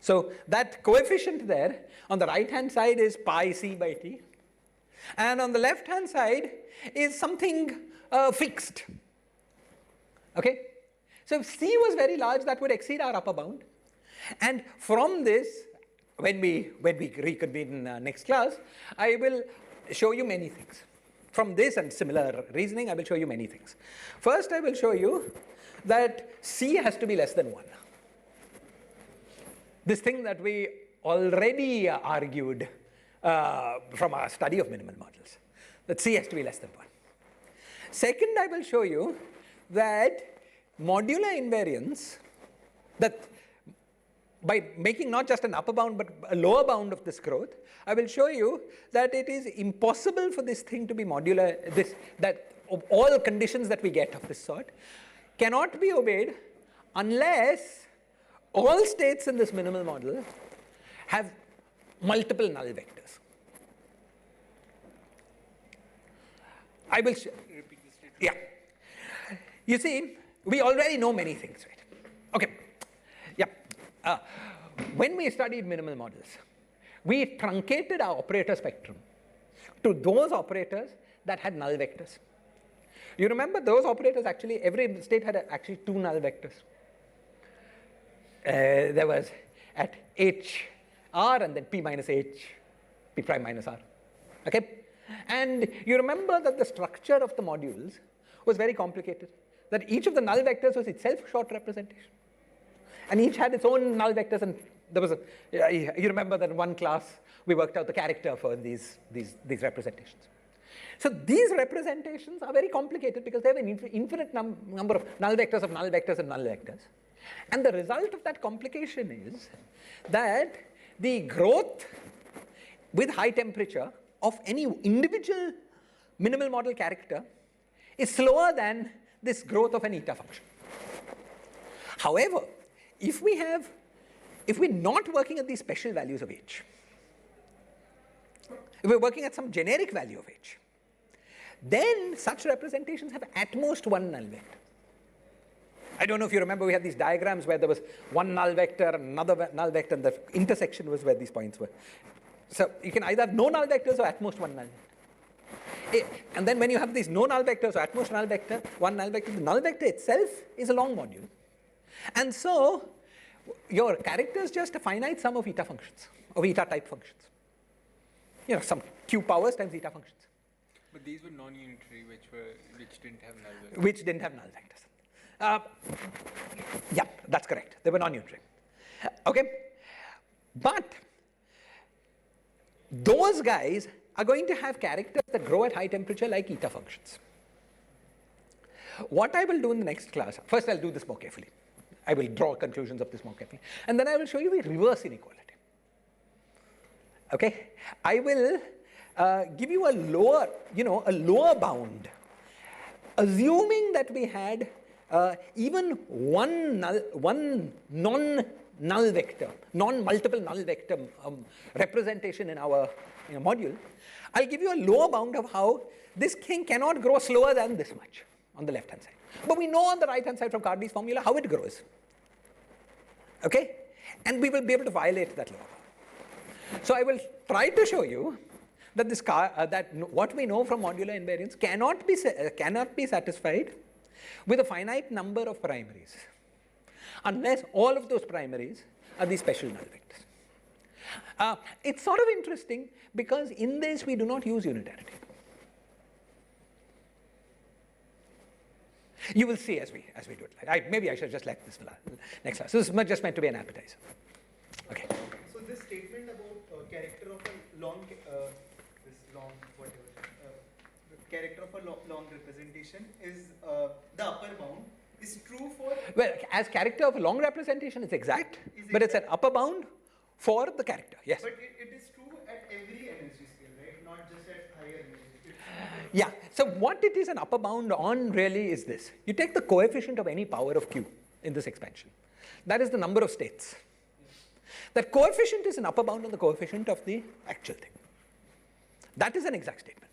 So that coefficient there on the right hand side is pi C by T, and on the left hand side is something fixed. Okay? So if C was very large, that would exceed our upper bound. And from this, when we reconvene next class, I will show you many things. From this and similar reasoning, I will show you many things. First, I will show you that C has to be less than 1. This thing that we already argued from our study of minimal models, that C has to be less than 1. Second, I will show you that modular invariance, that by making not just an upper bound but a lower bound of this growth, I will show you that it is impossible for this thing to be modular, that all conditions that we get of this sort cannot be obeyed unless all states in this minimal model have multiple null vectors. I will repeat this statement. Yeah. You see, we already know many things, right? Okay. Yeah. When we studied minimal models, we truncated our operator spectrum to those operators that had null vectors. You remember those operators actually, every state had actually 2 null vectors. There was at h r and then p minus h, p prime minus r. Okay? And you remember that the structure of the modules was very complicated, that each of the null vectors was itself a short representation. And each had its own null vectors, and there was you remember that in one class we worked out the character for these representations. So these representations are very complicated because they have an infinite number of null vectors of null vectors and null vectors. And the result of that complication is that the growth with high temperature of any individual minimal model character is slower than this growth of an eta function. However, if we're not working at these special values of h, if we're working at some generic value of h, then such representations have at most 1 null vector. I don't know if you remember, we had these diagrams where there was 1 null vector, another null vector, and the intersection was where these points were. So you can either have no null vectors or at most 1 null vector. And then when you have these no null vectors or at most null vector, 1 null vector, the null vector itself is a long module. And so your character is just a finite sum of eta functions, of eta type functions. You know, some q powers times eta functions. But these were non-unitary, which didn't have null vectors. Which didn't have null vectors. Yeah, that's correct. They were non-unitary. Okay? But those guys are going to have characters that grow at high temperature like eta functions. What I will do in the next class, first I'll do this more carefully. I will draw conclusions of this more carefully. And then I will show you a reverse inequality. Okay? I will give you a lower bound, assuming that we had even one null vector, non-multiple null vector representation in our module, I'll give you a lower bound of how this thing cannot grow slower than this much on the left-hand side. But we know on the right-hand side from Cardy's formula how it grows. Okay? And we will be able to violate that lower bound. So I will try to show you that that what we know from modular invariance cannot be satisfied with a finite number of primaries, unless all of those primaries are these special null vectors. It's sort of interesting because in this we do not use unitarity. You will see as we do it. Maybe I should just let this for next class. This is just meant to be an appetizer. Okay. So this statement about character of a long, the character of a long representation is the upper bound is true for. Well, as character of a long representation, it's exact, but it's an upper bound for the character. Yes. But it is true at every energy scale, right? Not just at higher energy. Yeah. So what it is an upper bound on really is this. You take the coefficient of any power of q in this expansion. That is the number of states. That coefficient is an upper bound on the coefficient of the actual thing. That is an exact statement.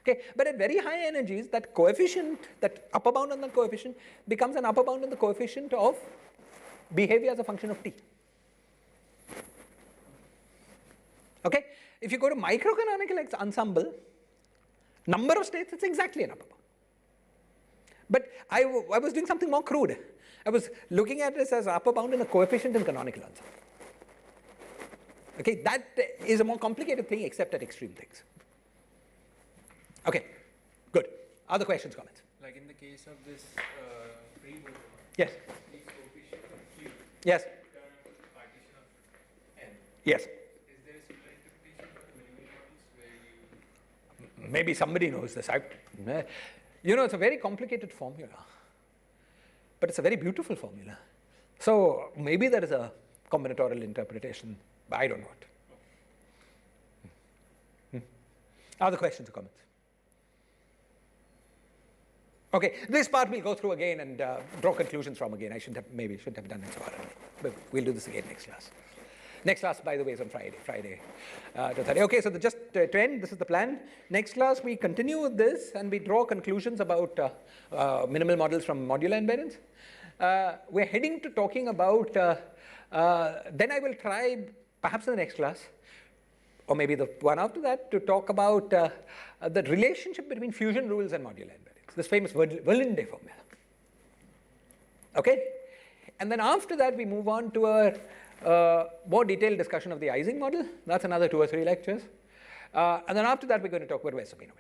Okay, but at very high energies, that coefficient, that upper bound on the coefficient becomes an upper bound on the coefficient of behavior as a function of t. Okay, if you go to microcanonical ensemble, number of states, it's exactly an upper bound. But I was doing something more crude. I was looking at this as upper bound in a coefficient in canonical ensemble. Okay, that is a more complicated thing except at extreme things. Okay, good. Other questions, comments? Like in the case of this free boson, Yes. the coefficient of Q Yes. turn into the partition of N. Yes. Is there a similar interpretation for the minimal models where you? Maybe somebody knows this. It's a very complicated formula, but it's a very beautiful formula. So maybe there is a combinatorial interpretation, but I don't know it. Other questions or comments? Okay, this part we'll go through again and draw conclusions from again. I shouldn't have done it so early, but we'll do this again next class. Next class, by the way, is on Friday to Thursday. Okay, so just to end, this is the plan. Next class, we continue with this and we draw conclusions about minimal models from modular invariance. We're heading to talking about, then I will try, perhaps in the next class, or maybe the one after that, to talk about the relationship between fusion rules and modular invariance. This famous Verlinde formula. Okay? And then after that, we move on to a more detailed discussion of the Ising model. That's another 2 or 3 lectures. And then after that, we're going to talk about Weisser-Beinow.